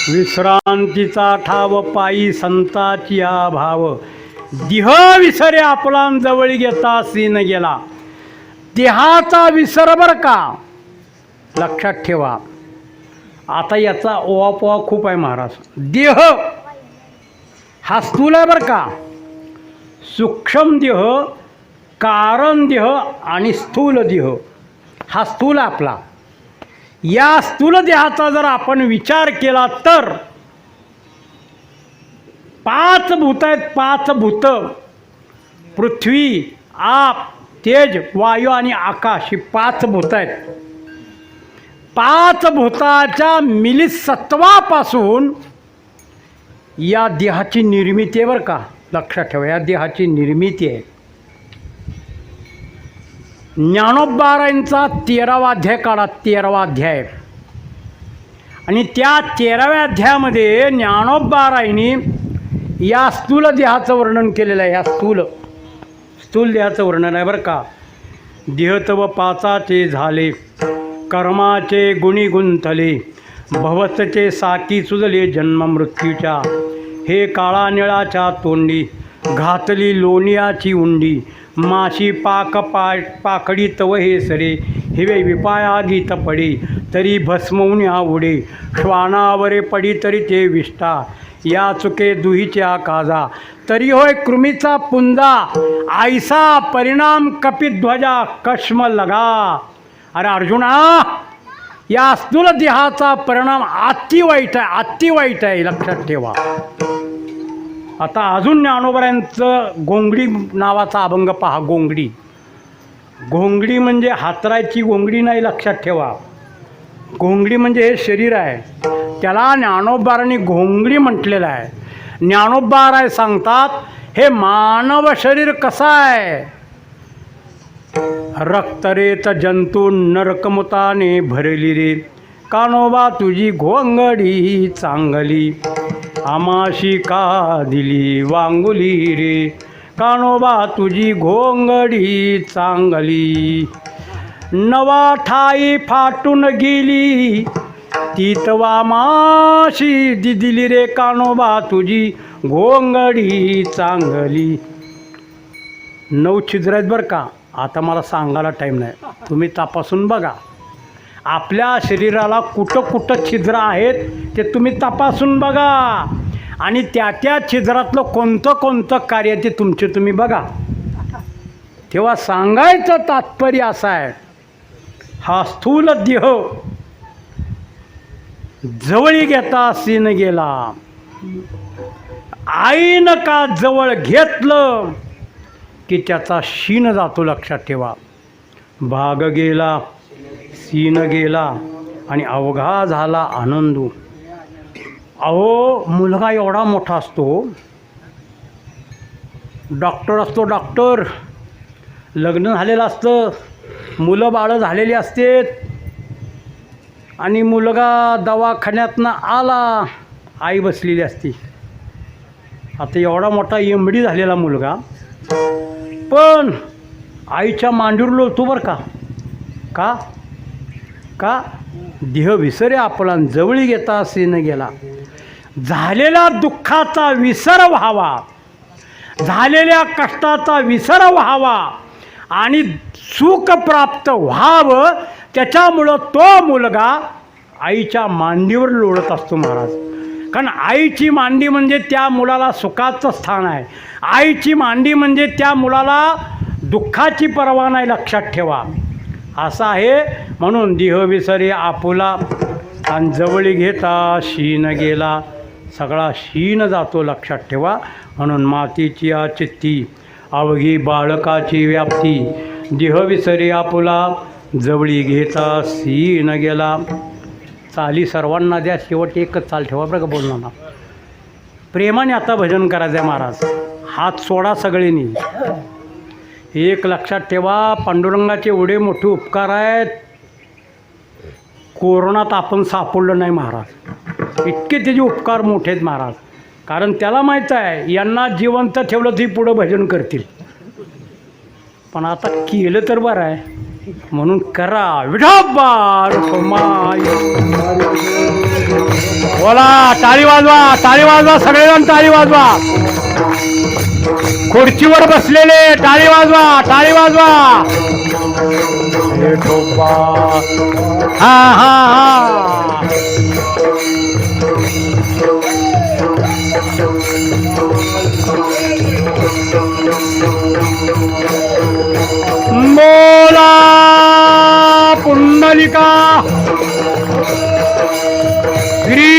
विश्रांतीचा ठाव पायी संताची या भाव, देह विसरे आपला जवळी घेता सीन गेला. देहाचा विसर बरं का, लक्षात ठेवा. आता याचा ओवापोवा खूप आहे महाराज. देह हा स्थूल आहे बरं का, सूक्ष्म देह, कारण देह आणि स्थूल देह. हा स्थूल आपला. या स्थूल देहाचा जर आपण विचार केला तर 5 भूत आहेत. 5 भूत, पृथ्वी, आप, तेज, वायू आणि आकाश ही 5 भूत आहेत. 5 भूताच्या मिलित सत्वापासून या देहाची निर्मिती आहे. बरं का, लक्षात ठेवा, या देहाची निर्मिती आहे. ज्ञानोबारायांचा 13वा अध्याय काढा. 13वा अध्याय. आणि त्या 13व्या अध्यायामध्ये ज्ञानोबारायांनी या स्थूल देहाचं वर्णन केलेलं आहे. या स्थूल देहाचं वर्णन आहे. बरं का, देह तव 5चे झाले, कर्माचे गुणी गुंतले, भवसचे साकी सुजले जन्म मृत्यूच्या, हे काळा निळाच्या तोंडी, घातली लोणियाची उंडी, माशी पाकडी तव हे सरे, हिवे विपाया गीत पडी, तरी भस्मवून उडे, श्वानावरे पडी तरी ते विष्टा, या चुके दुहीच्या काजा, तरी होय कृमीचा पुंजा, आयसा परिणाम कपिध्वजा कश्म लगा. अरे अर्जुना, या स्थूल देहाचा परिणाम अति वाईट आहे, अति वाईट आहे, लक्षात ठेवा. आता अजून ज्ञानोबारायांचं घोंगडी नावाचा अभंग पहा. घोंगडी म्हणजे हातरायची घोंगडी नाही, लक्षात ठेवा. घोंगडी म्हणजे हे शरीर आहे, त्याला ज्ञानोबारांनी घोंगडी म्हटलेलं आहे. ज्ञानोबाराय सांगतात, हे मानव शरीर कसं आहे, रक्तरेत जंतू नरकमुताने भरली रे, कानोबा तुझी घोंगडी चांगली, आमाशी का दिली वांगुली रे, कानोबा तुझी घोंगडी चांगली. नवा ठाई फाटून गेली, तीतवा माशी दिली रे, कानोबा तुझी घोंगडी चांगली. 9 छिद्र आहेत बरं का. आता मला सांगायला टाईम नाही, तुम्ही तपासून बघा. आपल्या शरीराला कुठं कुठं छिद्र आहेत ते तुम्ही तपासून बघा, आणि त्या छिद्रातलं कोणतं कार्य ते तुमचे तुम्ही बघा. तेव्हा सांगायचं तात्पर्य असं आहे, हा स्थूल देह जवळी घेता सीन गेला, आईनं का जवळ घेतलं की त्याचा शीन जातो, लक्षात ठेवा. भाग गेला, सीन गेला आणि अवघा झाला आनंदू. अहो, मुलगा एवढा मोठा असतो, डॉक्टर असतो, डॉक्टर, लग्न झालेलं असतं, मुलं बाळं झालेली असतेत, आणि मुलगा दवाखान्यातनं आला, आई बसलेली असते. आता एवढा मोठा एमडी झालेला मुलगा पण आईच्या मांडीवर लोळतो बरं का. का का देह विसरे आपला, जवळी घेता सीन गेला. झालेल्या दुःखाचा विसर व्हावा, झालेल्या कष्टाचा विसर व्हावा आणि सुख प्राप्त व्हावं, त्याच्यामुळं तो मुलगा आईच्या मांडीवर लोळत असतो महाराज. कारण आईची मांडी म्हणजे त्या मुलाला सुखाचं स्थान आहे, आईची मांडी म्हणजे त्या मुलाला दुःखाची पर्वा नाही, लक्षात ठेवा. असं आहे. म्हणून देह विसरे आपुला आणि जवळी घेता शीन गेला, सगळा शीन जातो, लक्षात ठेवा. म्हणून मातीची चित्ती अवघी बाळकाची व्याप्ती, देह विसरे आपुला जवळी घेता शीन गेला. चाली सर्वांना द्या, शेवट एकच चाल ठेवा बरं का बोलणार. प्रेमाने आता भजन करायचं आहे महाराज. हात सोडा सगळ्यांनी. एक लक्षात ठेवा, पांडुरंगाचे एवढे मोठे उपकार आहेत, कोरोनात आपण सापडलं नाही महाराज. इतके त्याचे उपकार मोठे आहेत महाराज. कारण त्याला माहीत आहे यांना जिवंत ठेवलं तरी पुढं भजन करतील, पण आता केलं तर बरं आहे म्हणून करा. विठोबा रुक्माई बोला, टाळी वाजवा, टाळी वाजवा, सगळेजण टाळी वाजवा. खुर्चीवर बसलेले टाळी वाजवा, टाळी वाजवा. विठोबा हा हा हा. बोला पुंडलिका श्री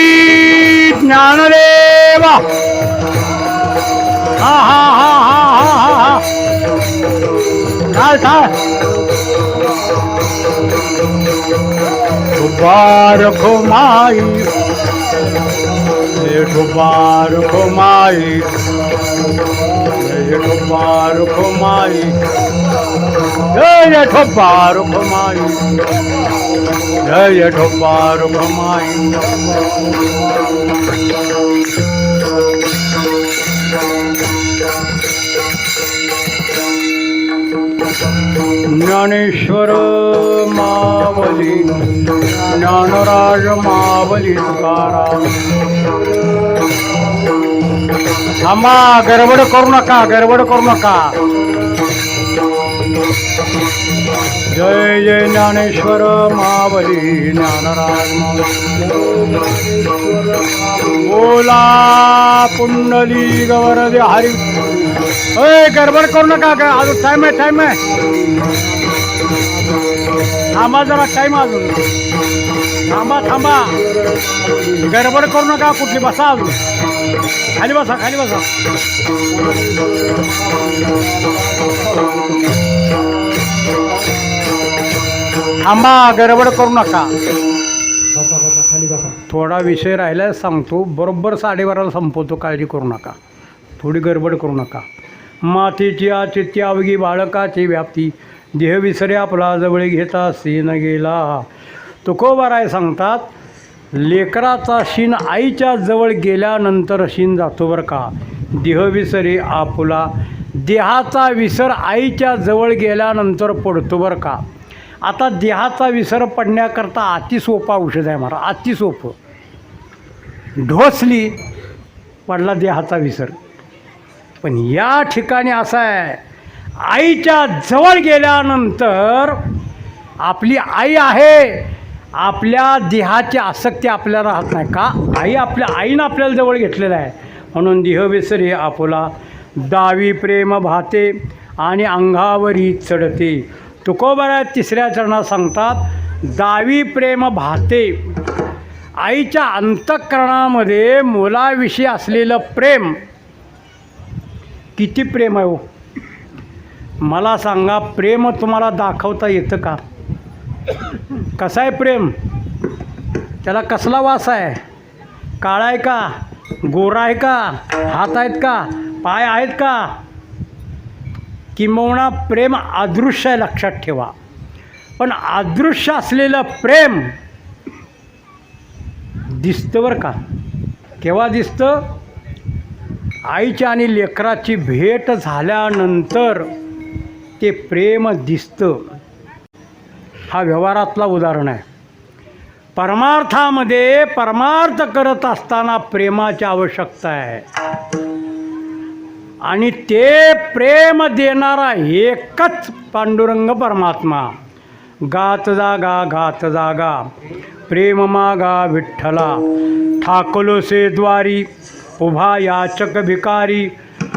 ज्ञानदेवा. हा हा हा हा हा हा हा. चाल चाल. मुबारक हो माई, मुबारक हो माई, मुबारक हो माई, जय मुबारक हो माई, जय मुबारक हो माई. ज्ञानेश्वर मावली, ज्ञानराज मावली तुकाराम. थांबा, गडबड करू नका, गडबड करू नका. जय जय ज्ञानेश्वर मावली, ज्ञानराज मावली. बोला पुंडली गवरदे हरी. अय गडबड करू नका, अजून टाइम आहे, टाइम आहे. थांबा जरा, टाइम अजून. थांबा थांबा, गडबड करू नका कुठली. बसा अजून, खाली बसा, खाली बसा. थांबा, गडबड करू नका. थोडा विषय राहिला सांगतो, बरोबर 12:30 संपवतो, काळजी करू नका. थोडी गडबड करू नका. मातेची आचित्य अवघी बाळकाची व्याप्ती, देह विसरे आपला जवळ घेता सीन गेला. तुकोबाराय सांगतात, लेकराचा शीन आईच्या जवळ गेल्यानंतर शीन जातो बरं का. देह विसरे आपुला, देहाचा विसर आईच्या जवळ गेल्यानंतर पडतो बरं का. आता देहाचा विसर पडण्याकरता अतिसोपा औषध आहे मला, अतिसोपं. ढोसली पडला देहाचा विसर. पण या ठिकाणी असं आहे, आईच्या जवळ गेल्यानंतर आपली आई आहे, आपल्या देहाची आसक्ती आपल्याला राहत नाही का. आईनं आपल्याला जवळ घेतलेलं आहे. म्हणून देह विसरे आपुला, दावी प्रेम भाते आणि अंगावरी चढते. तुकोबारा 3ऱ्या चरणात सांगतात, दावी प्रेम भाते. आईच्या अंतःकरणामध्ये मुलाविषयी असलेलं प्रेम, किती प्रेम आहे हो. मला सांगा, प्रेम तुम्हाला दाखवता येतं का. कसं आहे प्रेम, त्याला कसला वास आहे, काळा आहे का, गोरा आहे का, हात आहेत का, पाय आहेत का. किंबहुना प्रेम अदृश्य आहे, लक्षात ठेवा. पण अदृश्य असलेलं प्रेम दिसतं बरं का. केव्हा दिसतं, आईच्या आणि लेकराची भेट झाल्यानंतर ते प्रेम दिसतं. हा व्यवहारातला उदाहरण आहे. परमार्थामध्ये परमार्थ करत असताना प्रेमाची आवश्यकता आहे. आणि ते प्रेम देणारा एकच पांडुरंग परमात्मा. गात जागा प्रेम मागा विठ्ठला, ठाकलोसे द्वारी उभा याचक भिकारी,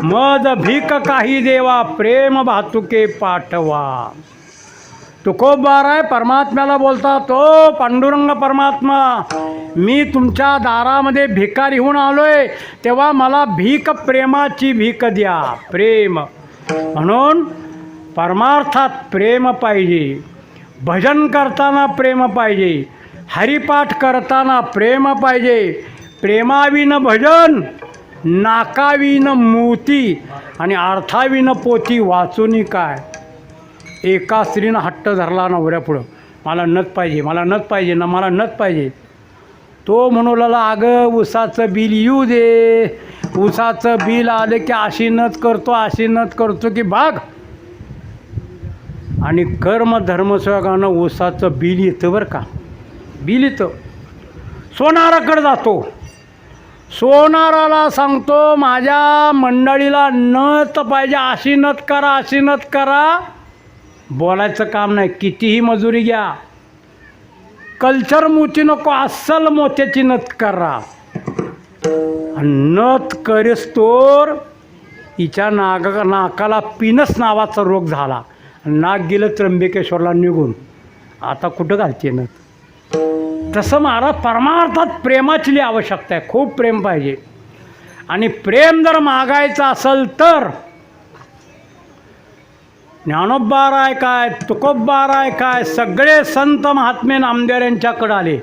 मद भीक काही देवा, प्रेम भातुके पाठवा. तुकोबाराय परमात्म्याला बोलतात, ओ पांडुरंग परमात्मा, मी तुमच्या दारामध्ये भिकारी होऊन आलोय, तेव्हा मला भीक, प्रेमाची भीक द्या. प्रेम म्हणून परमार्थात प्रेम पाहिजे, भजन करताना प्रेम पाहिजे, हरिपाठ करताना प्रेम पाहिजे. प्रेमाविन भजन, नाकाविन मोती आणि अर्थाविन पोथी वाचूनी काय. एका स्त्रीनं हट्ट धरला नवऱ्यापुढं, मला नथ पाहिजे, मला नथ पाहिजे ना, मला नथ पाहिजे. तो म्हणू लागला, अगं उसाचं बिल येऊ दे, उसाचं बिल आलं की अशी नथ करतो, अशी नथ करतो की भाग. आणि कर्म धर्मसेवकानं उसाचं बिल येतं बरं का, बिल येतं. सोनाराकडे जातो, सोनाराला सांगतो, माझ्या मंडळीला नथ पाहिजे, अशी नथ करा, अशी नथ करा. बोलायचं काम नाही, कितीही मजुरी घ्या. कल्चर मोती नको, अस्सल मोत्याची नथ करा. आणि नथ करेस्तोर हिच्या नाकाला पिनस नावाचा रोग झाला. नाक गेलं त्र्यंबकेश्वरला निघून. आता कुठं घालते नथ? तसं महाराज परमार्थात प्रेमाची लई आवश्यकता आहे. खूप प्रेम पाहिजे. आणि प्रेम जर मागायचं असेल तर ज्ञानोबा काय, तुकोबा काय, सगळे संत महात्मे नामदेव यांच्याकडे आले.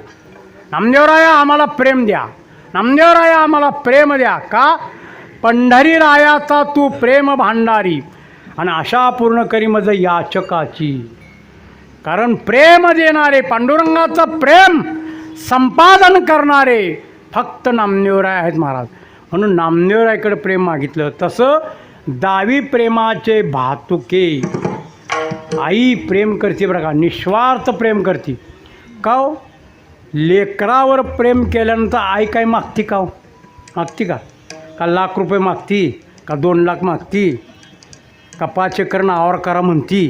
नामदेवराया आम्हाला प्रेम द्या, नामदेवराया आम्हाला प्रेम द्या. का? पंढरी रायाचा तू प्रेम भांडारी आणि आशा पूर्ण करी मज याचकाची. कारण प्रेम देणारे, पांडुरंगाचं प्रेम संपादन करणारे फक्त नामदेवराय आहेत महाराज. म्हणून नामदेवरायकडे प्रेम मागितलं. तसं दावी प्रेमाचे भातुके. आई प्रेम करते बरं का, निस्वार्थ प्रेम करते. का हो? लेकरावर प्रेम केल्यानंतर आई काय मागती का हो? मागती का? का लाख रुपये मागती, का 2 लाख मागती, का 5 एकर नावावर करा म्हणती?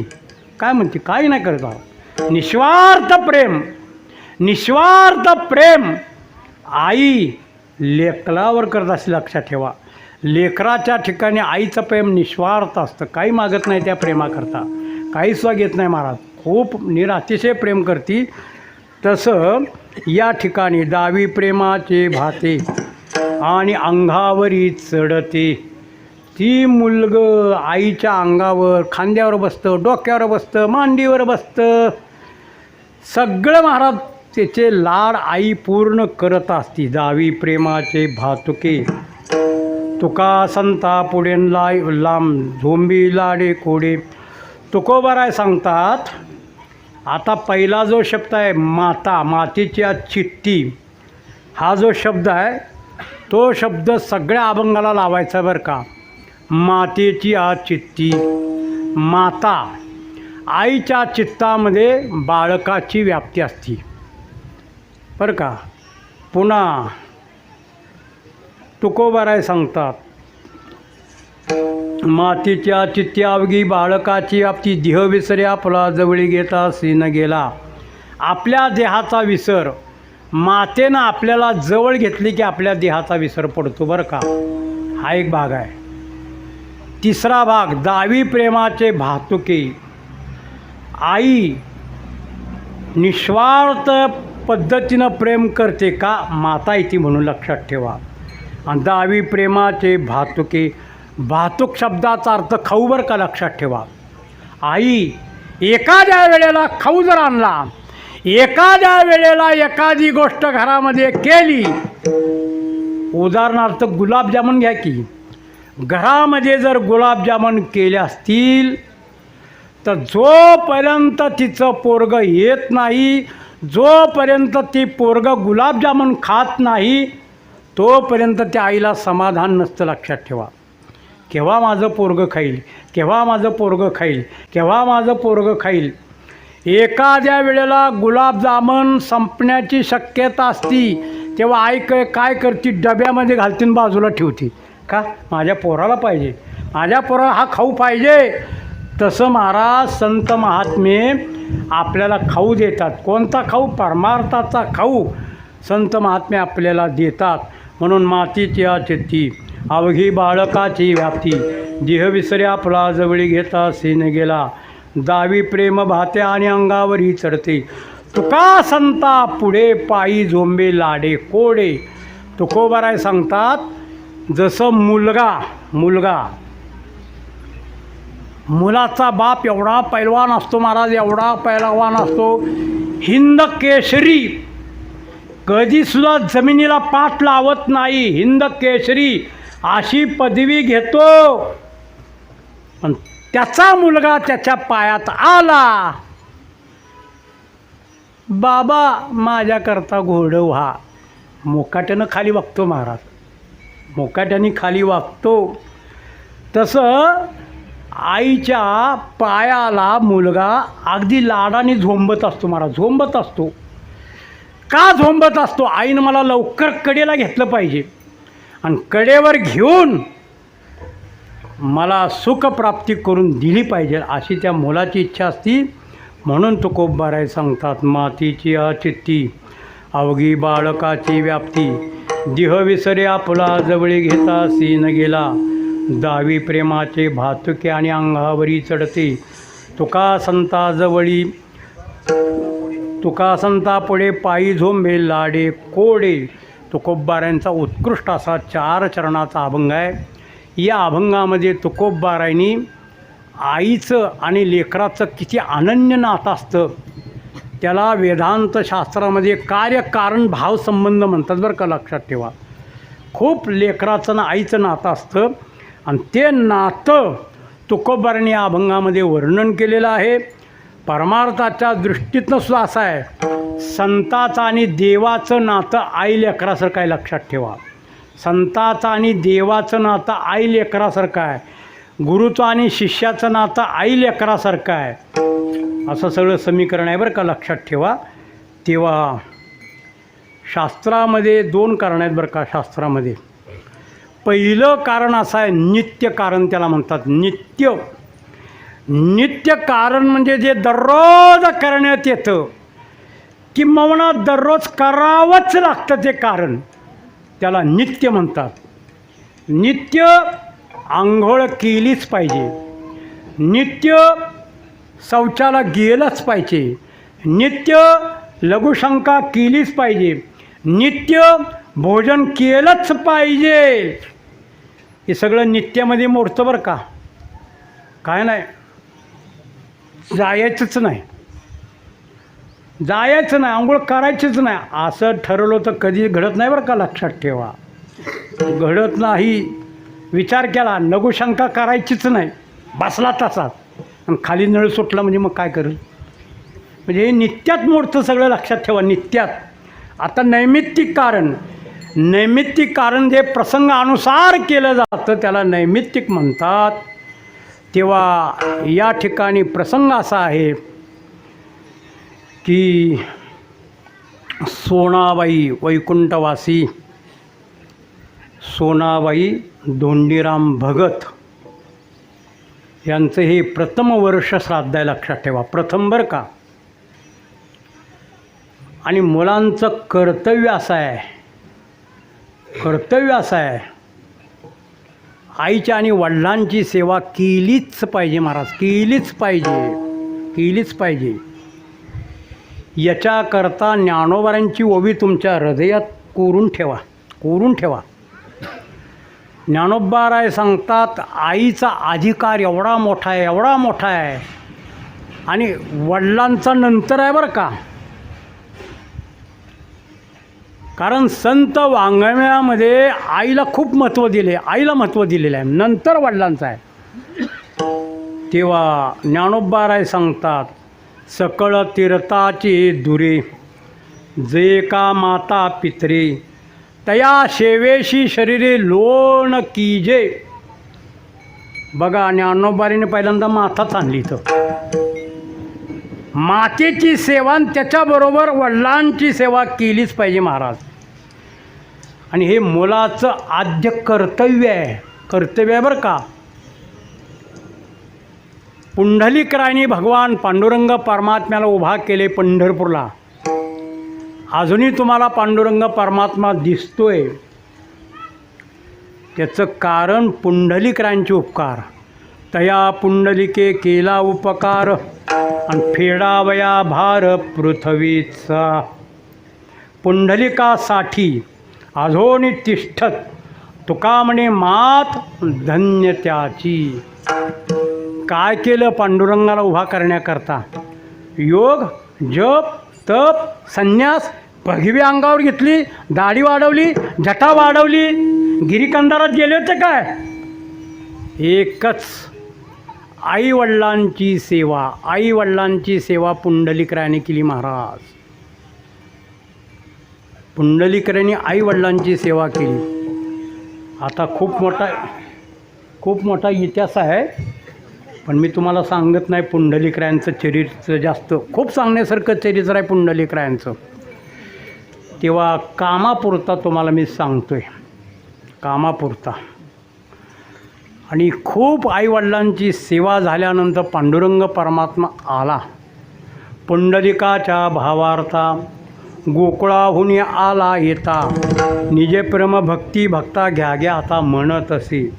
काय म्हणते? काही नाही करत बाबा. निस्वार्थ प्रेम, निस्वार्थ प्रेम आई लेकरावर करत असते. लक्षात ठेवा, लेकराच्या ठिकाणी आईचं प्रेम निस्वार्थ असतं. काही मागत नाही त्या प्रेमाकरता, काहीच घेत नाही महाराज. खूप अतिशय प्रेम करती. तसं या ठिकाणी दावी प्रेमाचे भाते आणि अंगावरी चढते. ती मुलगं आईच्या अंगावर, खांद्यावर बसतं, डोक्यावर बसतं, मांडीवर बसतं. सगळं महाराज त्याचे लाड आई पूर्ण करत असती. दावी प्रेमाचे भातुके. तुका संता पुढे लांब झोंबी लाडे कोडे. तुकोबाराय सांगतात. आता पहिला जो शब्द आहे माता, मातेची आज चिठ्ठी, हा जो शब्द आहे तो शब्द सगळ्या अभंगाला लावायचा बरं का. मातेची आज चिठ्ठी. माता, आईच्या चित्तामध्ये बाळकाची व्याप्ती असते बरं का. पुन्हा तुकोबाराय सांगतात. मातीच्या चित्ती अवघी बाळकाची व्याप्ती. देह विसर्या फुला जवळी घेता सीन गेला. आपल्या देहाचा विसर मातेनं आपल्याला जवळ घेतली की आपल्या देहाचा विसर पडतो बरं का. हा एक भाग आहे. तिसरा भाग दावी प्रेमाचे भातुके. आई निस्वार्थ पद्धतीनं प्रेम करते का? माता येते म्हणून लक्षात ठेवा. आणि दावी प्रेमाचे भातुके. भातुक शब्दाचा अर्थ खाऊ बरं का, लक्षात ठेवा. आई एखाद्या वेळेला खाऊ जर आणला, एखाद्या वेळेला एखादी गोष्ट घरामध्ये केली, उदाहरणार्थ गुलाबजामुन घ्या की. घरामध्ये जर गुलाबजामुन केले असतील तर जोपर्यंत तिचं पोरगं येत नाही, जोपर्यंत ती पोरगं गुलाबजामुन खात नाही, तोपर्यंत त्या आईला समाधान नसतं. लक्षात ठेवा. केव्हा माझं पोरगं खाईल, केव्हा माझं पोरगं खाईल, केव्हा माझं पोरगं खाईल. एखाद्या वेळेला गुलाबजामुन संपण्याची शक्यता असती तेव्हा आई काय करते? डब्यामध्ये घालतीन बाजूला ठेवते. का? माझ्या पोराला पाहिजे, माझ्या पोराला हा खाऊ पाहिजे. तसं महाराज संत महात्मे आपल्याला खाऊ देतात. कोणता खाऊ? परमार्थाचा खाऊ संत महात्मे आपल्याला देतात. म्हणून मातीची चित्ती अवघी बाळकाची व्याप्ती. देह विसर्या फुला जवळी घेता सीन गेला. दावी प्रेम भाते आणि अंगावरही चढते. तुका संता पुढे पायी झोंबे लाडे कोडे. तुकोबाराय सांगतात. जसं मुलाचा बाप एवढा पैलवान असतो महाराज, एवढा पैलवान असतो, हिंद केसरी, कधीसुद्धा जमिनीला पाठ लावत नाही, हिंद केसरी अशी पदवी घेतो. पण त्याचा मुलगा त्याच्या पायात आला, बाबा माझ्याकरता घोडं व्हा. मोकाट्यानं खाली वागतो महाराज, मोकाट्याने खाली वागतो. तसं आईच्या पायाला मुलगा अगदी लाडाने झोंबत असतो महाराज, झोंबत असतो. का झोंबत असतो? आईनं मला लवकर कडेला घेतलं पाहिजे आणि कडेवर घेऊन मला सुखप्राप्ती करून दिली पाहिजे, अशी त्या मुलाची इच्छा असती. म्हणून तुकोबाराय सांगतात, मातीची चित्ती अवघी बाळकाची व्याप्ती, देह विसरे आपला जवळी घेता सीन गेला, दावी प्रेमाचे भातुके आणि अंगावरी चढते, तुका संता पुढे पायी झोंबे लाडे कोडे. तुकोबारायांचा उत्कृष्ट असा 4 चरणाचा अभंग आहे. या अभंगामध्ये तुकोबारायांनी आईचं आणि लेकराचं किती अनन्य नातं असतं त्याला वेदांत शास्त्रामध्ये कार्यकारण भाव संबंध म्हणतात बरं का, लक्षात ठेवा. खूप लेकराचं आईचं नातं असतं आणि ते नातं तुकोबारायांनी या अभंगामध्ये वर्णन केलेलं आहे. परमार्थाच्या दृष्टीतनं सुद्धा असं आहे, संताचं आणि देवाचं नातं आई लेकरासारखं आहे. लक्षात ठेवा, संताचं आणि देवाचं नातं आई लेकरासारखं आहे, गुरुचं आणि शिष्याचं नातं आई लेकरासारखं आहे. असं सगळं समीकरण आहे बरं का, लक्षात ठेवा. तेव्हा शास्त्रामध्ये 2 कारण आहेत बरं का. शास्त्रामध्ये पहिलं कारण असं आहे, नित्य कारण त्याला म्हणतात. नित्य कारण म्हणजे जे दररोज करण्यात येतं, किंबहुना दररोज करावंच लागतं ते कारण, त्याला नित्य म्हणतात. नित्य आंघोळ केलीच पाहिजे, नित्य शौचाला गेलंच पाहिजे, नित्य लघुशंका केलीच पाहिजे, नित्य भोजन केलंच पाहिजे. हे सगळं नित्यामध्ये मोडतं बरं का. काय नाही, जायचंच नाही, आंघोळ करायचीच नाही असं ठरवलं तर कधी घडत नाही बरं का, लक्षात ठेवा. घडत नाही. विचार केला, लघुशंका करायचीच नाही, बसला तसाच आणि खाली नळ सुटला म्हणजे मग काय करेल. म्हणजे हे नित्यात मोडतं सगळं, लक्षात ठेवा, नित्यात. आता नैमित्तिक कारण जे प्रसंगानुसार केलं जातं त्याला नैमित्तिक म्हणतात. तेव्हा या ठिकाणी प्रसंग असा आहे की सोनाबाई वैकुंठवासी सोनाबाई धोंडीराम भगत यांचं हे प्रथम वर्ष श्राद्ध आहे. लक्षात ठेवा, प्रथम बरं का. आणि मुलांचं कर्तव्य असं आहे, आईच्या आणि वडिलांची सेवा केलीच पाहिजे महाराज, केलीच पाहिजे. याच्याकरता ज्ञानोबारांची ओवी तुमच्या हृदयात कोरून ठेवा. ज्ञानोबाराय सांगतात, आईचा अधिकार एवढा मोठा आहे आणि वडिलांचा नंतर आहे बरं का. कारण संत वाङ्मयामध्ये आईला खूप महत्त्व दिलेलं आहे, नंतर वडिलांचं आहे. तेव्हा ज्ञानोबाराय सांगतात, सकळ तीर्थाचे दुरे जे का माता पितरे, तया शेवेशी शरीरे लोण कीजे. बघा, ज्ञानोबारीने पहिल्यांदा माताच आणली इथं. मातेची सेवा आणि त्याच्याबरोबर वडिलांची सेवा केलीच पाहिजे महाराज. आणि हे मुलाचं आद्य कर्तव्य आहे बरं का. पुंडलिकरायने भगवान पांडुरंग परमात्म्याला उभा केले पंढरपूरला. अजूनही तुम्हाला पांडुरंग परमात्मा दिसतोय, त्याचं कारण पुंडलिकरायांचे उपकार. तया पुंडलिके केला उपकार आणि फेडावया भार पृथ्वीचा. पुंडलिकासाठी अजोनी तिष्ठत तुका म्हणे मात धन्य त्याची. काय केलं पांडुरंगाला उभा करण्याकरता? योग, जप, तप, संन्यास, भगवी अंगावर घेतली, दाढी वाढवली, जटा वाढवली, गिरीकंदारात गेले होते काय? एकच, आईवडिलांची सेवा पुंडलिकरायाने केली महाराज. पुंडलिकरायाने आईवडिलांची सेवा केली. आता खूप मोठा इतिहास आहे, पण मी तुम्हाला सांगत नाही. पुंडलिकरायांचं चरित्र जास्त खूप सांगण्यासारखं चरित्र आहे पुंडलिकरायांचं. तेव्हा कामापुरता तुम्हाला मी सांगतोय, कामापुरता. आणि खूप आईवडिलांची सेवा झाल्यानंतर पांडुरंग परमात्मा आला पुंडलिकाच्या भावार्था गोकुळाहून आला येता निजे प्रेम भक्ती भक्ता घ्या घ्या आता म्हणत असे.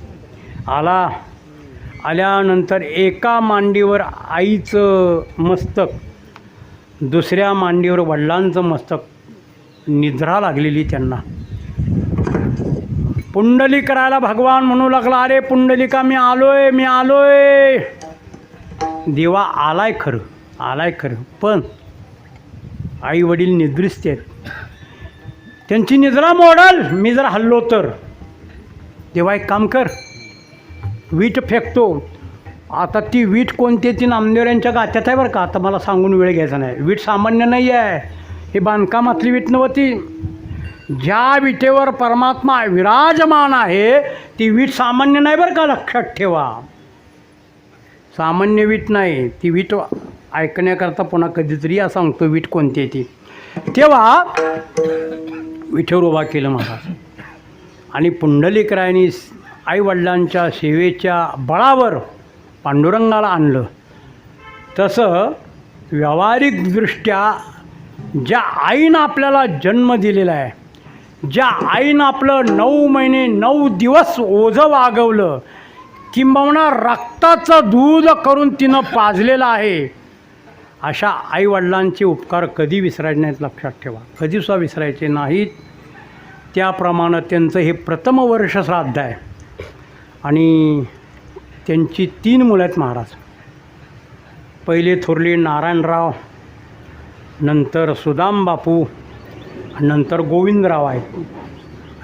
आल्यानंतर एका मांडीवर आईचं मस्तक, दुसऱ्या मांडीवर वडिलांचं मस्तक, निद्रा लागलेली त्यांना. पुंडलिक करायला भगवान म्हणू लागला, अरे पुंडलिका मी आलोय. देवा आलाय खरं, पण आई वडील निद्रिस्त आहेत, त्यांची निद्रा मोडल मी जर हल्लो तर. देवा एक काम कर, वीट फेकतो. आता ती वीट कोणती, ती नामदेवरांच्या गात्यात आहे बरं का, आता मला सांगून वेळ घ्यायचा नाही. वीट सामान्य नाही आहे, ही बांधकामातली वीट नव्हती. ज्या विटेवर परमात्मा विराजमान आहे ती वीट सामान्य नाही बरं का, लक्षात ठेवा. सामान्य वीट नाही ती. वीट ऐकण्याकरता पुन्हा कधीतरी या सांगतो वीट कोणती आहे ती. तेव्हा विठेवर उभा केलं महाराज. आणि पुंडलिकरायांनी आईवडिलांच्या सेवेच्या बळावर पांडुरंगाला आणलं. तसं व्यावहारिकदृष्ट्या ज्या आईनं आपल्याला जन्म दिलेला आहे, ज्या आईनं आपलं 9 महिने 9 दिवस ओझं वागवलं, किंबहुना रक्ताचं दूध करून तिनं पाजलेलं आहे, अशा आईवडिलांचे उपकार कधी विसरायचे नाहीत, लक्षात ठेवा. कधीसुद्धा विसरायचे नाहीत. त्याप्रमाणे त्यांचं हे प्रथम वर्ष श्राद्ध आहे. आणि त्यांची 3 मुलं आहेत महाराज. पहिले थोरले नारायणराव, नंतर सुदाम बापू, नंतर गोविंदराव आहेत.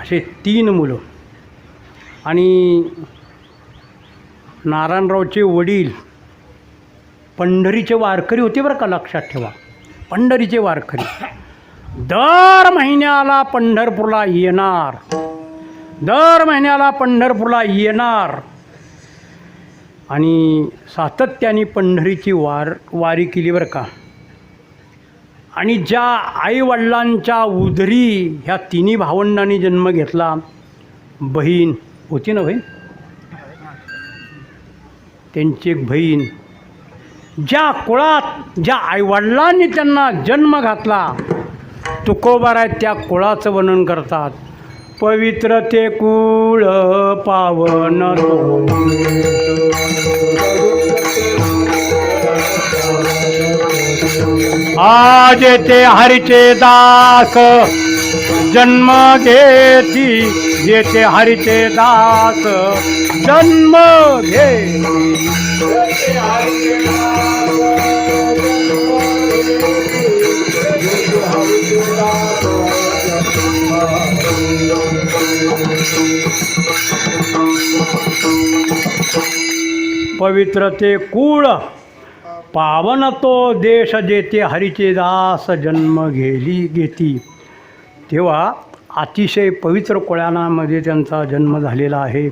असे 3 मुलं. आणि नारायणरावचे वडील पंढरीचे वारकरी होते बरं का, लक्षात ठेवा. पंढरीचे वारकरी दर महिन्याला पंढरपूरला येणार. आणि सातत्याने पंढरीची वारी केली बरं का. आणि ज्या आईवडिलांच्या उदरी ह्या 3 भावंडांनी जन्म घेतला, बहीण होती ना, बहीण, त्यांची एक बहीण, ज्या कुळात ज्या आईवडिलांनी त्यांना जन्म घातला, तुकोबार आहेत त्या कुळाचं वर्णन करतात. पवित्र ते कुळ पावन तो, आज ते हरीचे दास जन्म घेती, येते हरीचे दास जन्म घेती. पवित्र ते कुळ पावन तो देश, जेथे हरीचे दास जन्म घेती. तेव्हा अतिशय पवित्र कुळामध्ये त्यांचा जन्म झालेला आहे.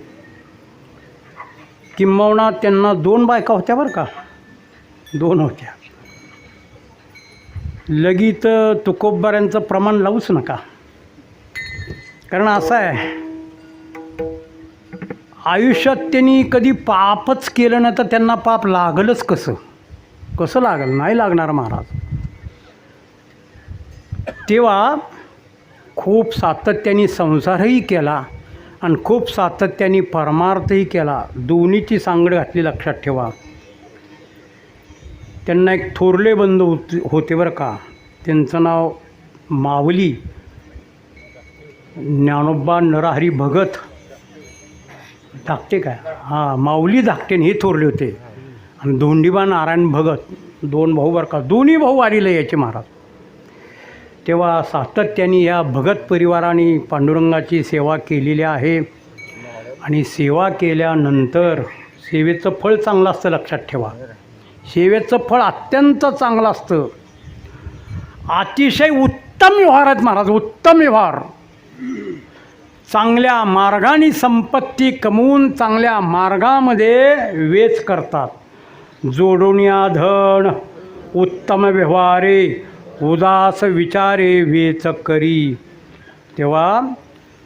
किंबहुना त्यांना 2 बायका होत्या बरं का, 2 होत्या. लगीत तुकोबाऱ्यांचं प्रमाण लावूच नका. कारण असं आहे, आयुष्यात त्यांनी कधी पापच केलं नाही तर त्यांना पाप लागलंच कसं लागलं, नाही लागणार महाराज. तेव्हा खूप सातत्याने संसारही केला आणि खूप सातत्याने परमार्थही केला. दोन्हीची सांगड घातली, लक्षात ठेवा. त्यांना एक थोरले बंधू होते बरं का, त्यांचं नाव माऊली ज्ञानोबा नरहरी भगत धाकटे, काय माऊली धाकटे हे थोरले होते. आणि धोंडीबा नारायण भगत 2 भाऊ बरं का, दोन्ही भाऊ वारीला यायचे महाराज. तेव्हा सातत्याने या भगत परिवाराने पांडुरंगाची सेवा केलेली आहे. आणि सेवा केल्यानंतर सेवेचं फळ चांगलं असतं, लक्षात ठेवा. सेवेचं फळ अत्यंत चांगलं असतं. अतिशय उत्तम व्यवहार आहेत महाराज, उत्तम व्यवहार. चांगल्या मार्गाने संपत्ती कमवून चांगल्या मार्गामध्ये वेच करतात. जोडुनिया धन उत्तम व्यवहारे, उदास विचारे वेच करी. तेव्हा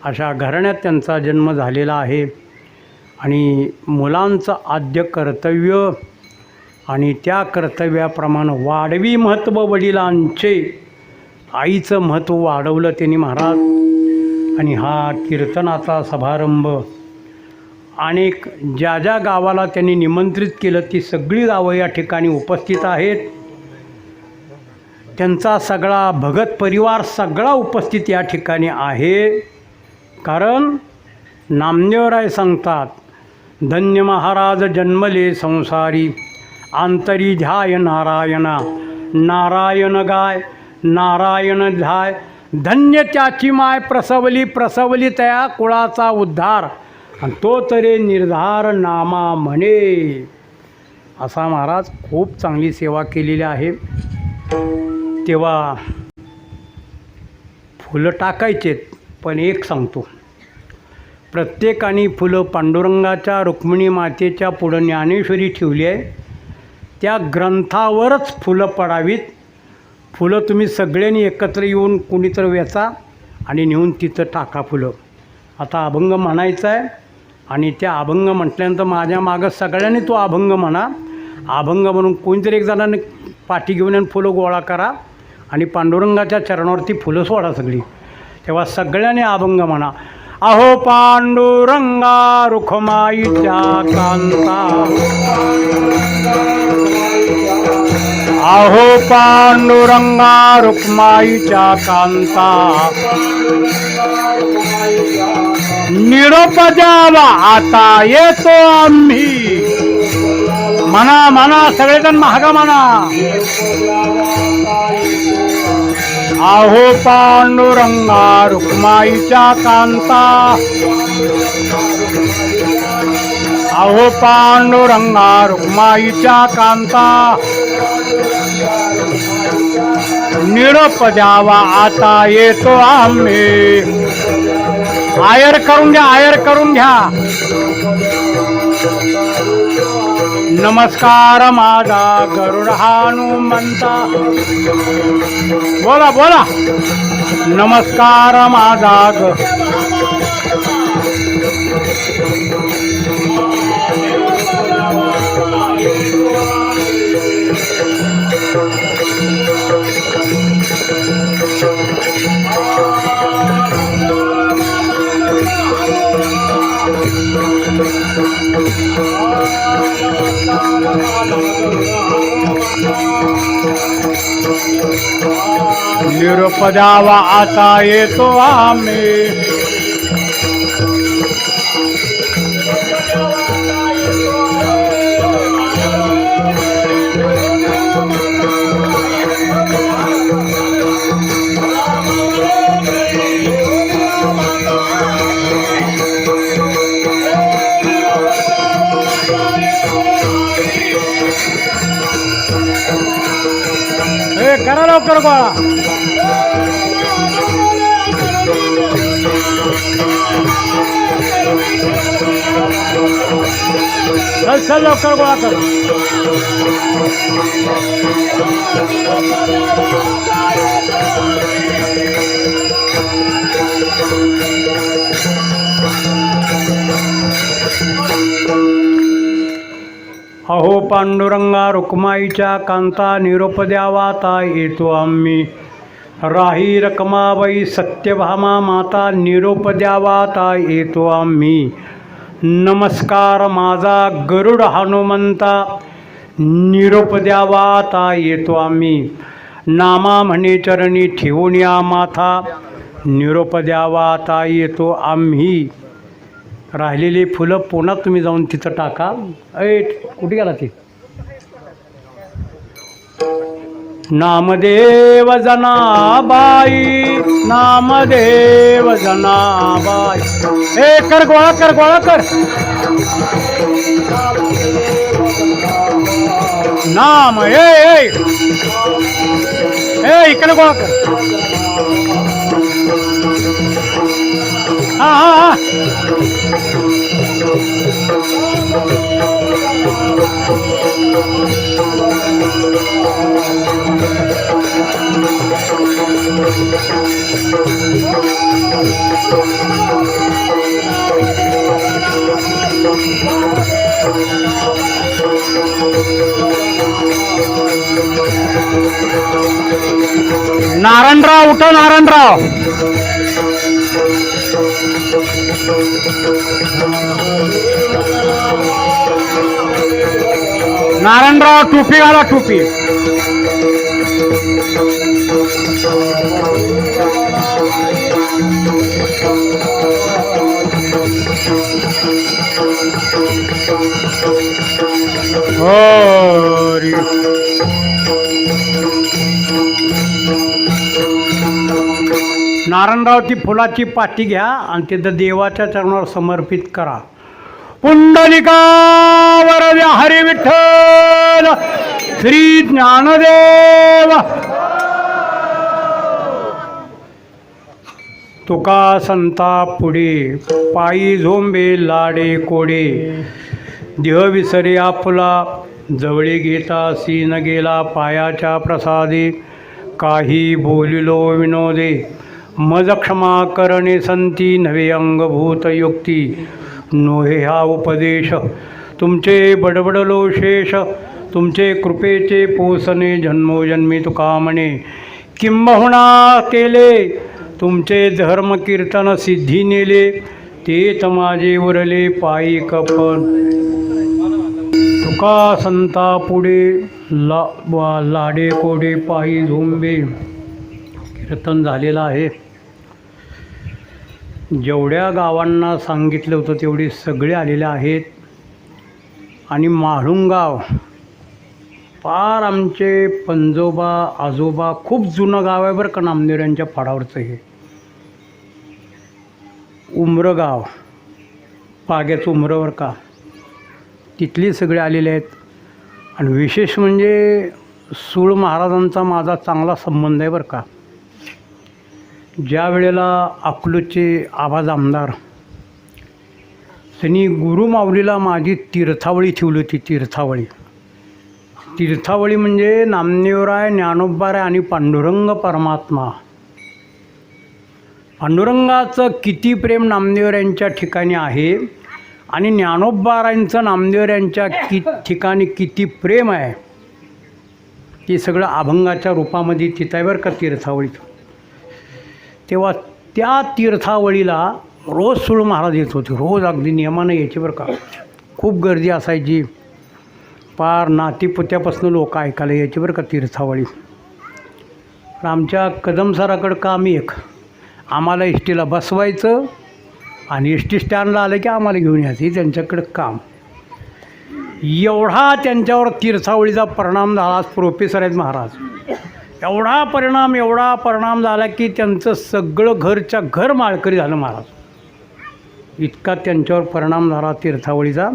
अशा घराण्यात त्यांचा जन्म झालेला आहे. आणि मुलांचं आद्य कर्तव्य आणि त्या कर्तव्याप्रमाणे वाढवी महत्त्व वडिलांचे आईचं महत्त्व वाढवलं त्यांनी महाराज. आणि हा कीर्तनाचा समारंभ अनेक ज्या ज्या गावाला त्यांनी निमंत्रित केलं ती सगळी गावं या ठिकाणी उपस्थित आहेत. त्यांचा सगळा भगत परिवार सगळा उपस्थित या ठिकाणी आहे. कारण नामदेवराय सांगतात, धन्य महाराज जन्मले संसारी, आंतरी ध्याय नारायणा, नारायण गाय नारायण ध्याय, धन्य त्याची माय प्रसवली, प्रसवली तया कुळाचा उद्धार, आणि तो तरे निर्धार नामा म्हणे. असा महाराज खूप चांगली सेवा केलेली आहे. तेव्हा फुलं टाकायचेत, पण एक सांगतो, प्रत्येकाने फुलं पांडुरंगाच्या रुक्मिणी मातेच्या पुढं ज्ञानेश्वरी ठेवली आहे त्या ग्रंथावरच फुलं पडावीत. फुलं तुम्ही सगळ्यांनी एकत्र येऊन कुणीतर वेचा आणि नेऊन तिथं टाका फुलं. आता अभंग म्हणायचा आहे आणि त्या अभंग म्हटल्यानंतर माझ्या मागं सगळ्यांनी तो अभंग म्हणा. अभंग म्हणून कोणीतरी एक जणांनी पाठी घेऊन आणि फुलं गोळा करा आणि पांडुरंगाच्या चरणावरती फुलं सोडा सगळी. तेव्हा सगळ्यांनी अभंग म्हणा. अहो पांडुरंगा रुखमाईच्या कांता, अहो पांडुरंगा रुक्माईच्या कांता, निरोप द्यावा आता येतो आम्ही. म्हणा म्हणा सगळेजण महागा म्हणा. अहो पांडुरंगा रुक्माईच्या कांता, अहो पांडुरंगा रुक्माईच्या कांता, निरोप द्यावा आता येतो आम्ही. आयर करून घ्या, आयर करून घ्या. नमस्कार माझा गरुड हनुमंता, बोला बोला. नमस्कार माझा निरोप द्यावा आता येतो आम्ही. करा लवकर गोळा. चल लवकर गोळा कर. अहो पांडुरंगा रुक्माईच्या कांता, निरोप द्यावा आता येतो आम्ही. राही रकमाबाई सत्यभामा माता, निरोप द्यावा आता येतो आम्ही. नमस्कार माझा गरुड हनुमंता, निरोप द्यावा आता येतो आम्ही. नामा म्हणे चरणी ठेवून या माथा, निरोप द्यावा आता येतो आम्ही. राहिलेली फुलं पुन्हा तुम्ही जाऊन तिथं टाका. कुठे गेला ती? नामदेव जनाबाई, नामदेव जनाबाई. कर गोळा कर, गोळा कर. नाम इकडे गोळा कर. हा हा हा. नारायणराव उठा, नारायणराव. नारायणराव टोपी घाला, टोपी. हरी. नारायणराव ती फुलाची पाटी घ्या आणि तिथं देवाच्या चरणावर समर्पित करा. पुंडलिका वरद हरी विठ्ठल श्री ज्ञानदेव. तुका संता पुढे पायी झोंबे लाडे कोडे. देह विसरे आपुला जवळे घेता सीन गेला पायाच्या प्रसादे. काही बोलिलो विनोदे मज क्षमा करणे संती. नवे अंगभूत युक्ती नोहे हा उपदेश. तुमचे बडबडलो शेष तुमचे कृपेचे पोसणे. जन्मोजन्मी तुका म्हणे किंबहुना केले. तुमचे धर्म कीर्तन सिद्धी नेले. तेच माझे उरले पायी कपन. तुका संता पुढे लाडे कोडे पायी झोंबे. कीर्तन झालेलं आहे. जेवढ्या गावांना सांगितलं होतं तेवढे सगळे आलेले आहेत. आणि म्हाळुंगाव फार आमचे पंजोबा आजोबा खूप जुनं गाव आहे बरं का, नामदेवरांच्या फाडावरचं हे उमरगाव, पाग्याचं उमरवर का, तिथले सगळे आलेले आहेत. आणि विशेष म्हणजे सूळ महाराजांचा माझा चांगला संबंध आहे बरं का. ज्या वेळेला अकलूजचे आवाज आमदार त्यांनी गुरुमाऊलीला माझी तीर्थावळी ठेवली होती. तीर्थावळी म्हणजे नामदेवराय, ज्ञानोबाराय आणि पांडुरंग परमात्मा. पांडुरंगाचं किती प्रेम नामदेवरायांच्या ठिकाणी आहे आणि ज्ञानोबारायांचं नामदेवरायांच्या ठिकाणी किती प्रेम आहे ते सगळं अभंगाच्या रूपामध्ये तिथं आहे बरं का तीर्थावळीत. तेव्हा त्या तीर्थावळीला रोज सूळ महाराज येत होते. रोज अगदी नियमानं यायचे बरं का. खूप गर्दी असायची. पार नातीपुत्यापासून लोक ऐकायला यायचे बरं का तीर्थावळी. आमच्या कदम सराकडं काम एक, आम्हाला एस टीला बसवायचं आणि एस टी स्टँडला आलं की आम्हाला घेऊन यायचं. हे त्यांच्याकडं काम. एवढा त्यांच्यावर तीर्थावळीचा परिणाम झाला. आज प्रोफेसर आहेत महाराज. एवढा परिणाम झाला की त्यांचं सगळं घरच्या घर माळकरी झालं महाराज. इतका त्यांच्यावर परिणाम झाला तीर्थावळीचा.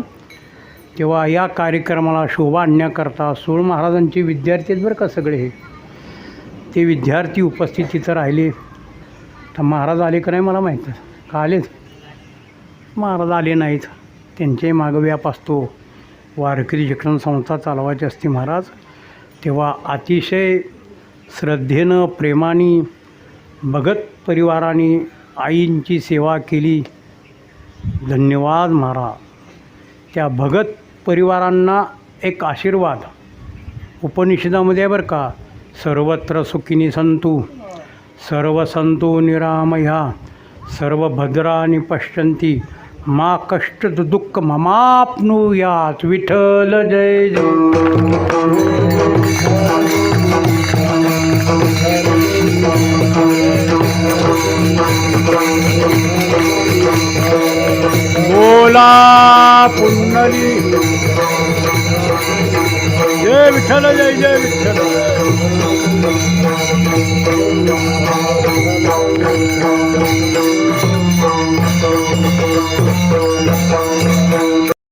तेव्हा या कार्यक्रमाला शोभा आणण्याकरता सूळ महाराजांचे विद्यार्थी आहेत बरं का सगळे. हे ते विद्यार्थी उपस्थित तिथं राहिले. तर महाराज आले का नाही मला माहीत नाही. का आलेच? महाराज आले नाहीत. त्यांचे मागं व्याप असतो. वारकरी शिक्षण संस्था चालवायची असते महाराज. तेव्हा अतिशय श्रद्धेनं प्रेमाने भगत परिवाराने आईंची सेवा केली. धन्यवाद महाराज. त्या भगत परिवारांना एक आशीर्वाद उपनिषदामध्ये आहे बरं का. सर्वत्र सुखिनी संतु सर्व संतो निरामया सर्व भद्रानि पश्यन्ति मा कष्ट दुःख ममाप्नुयात्. विठ्ठल जय जय. बोला पुंडली जय विठ्ठल जय जय विठ्ठल.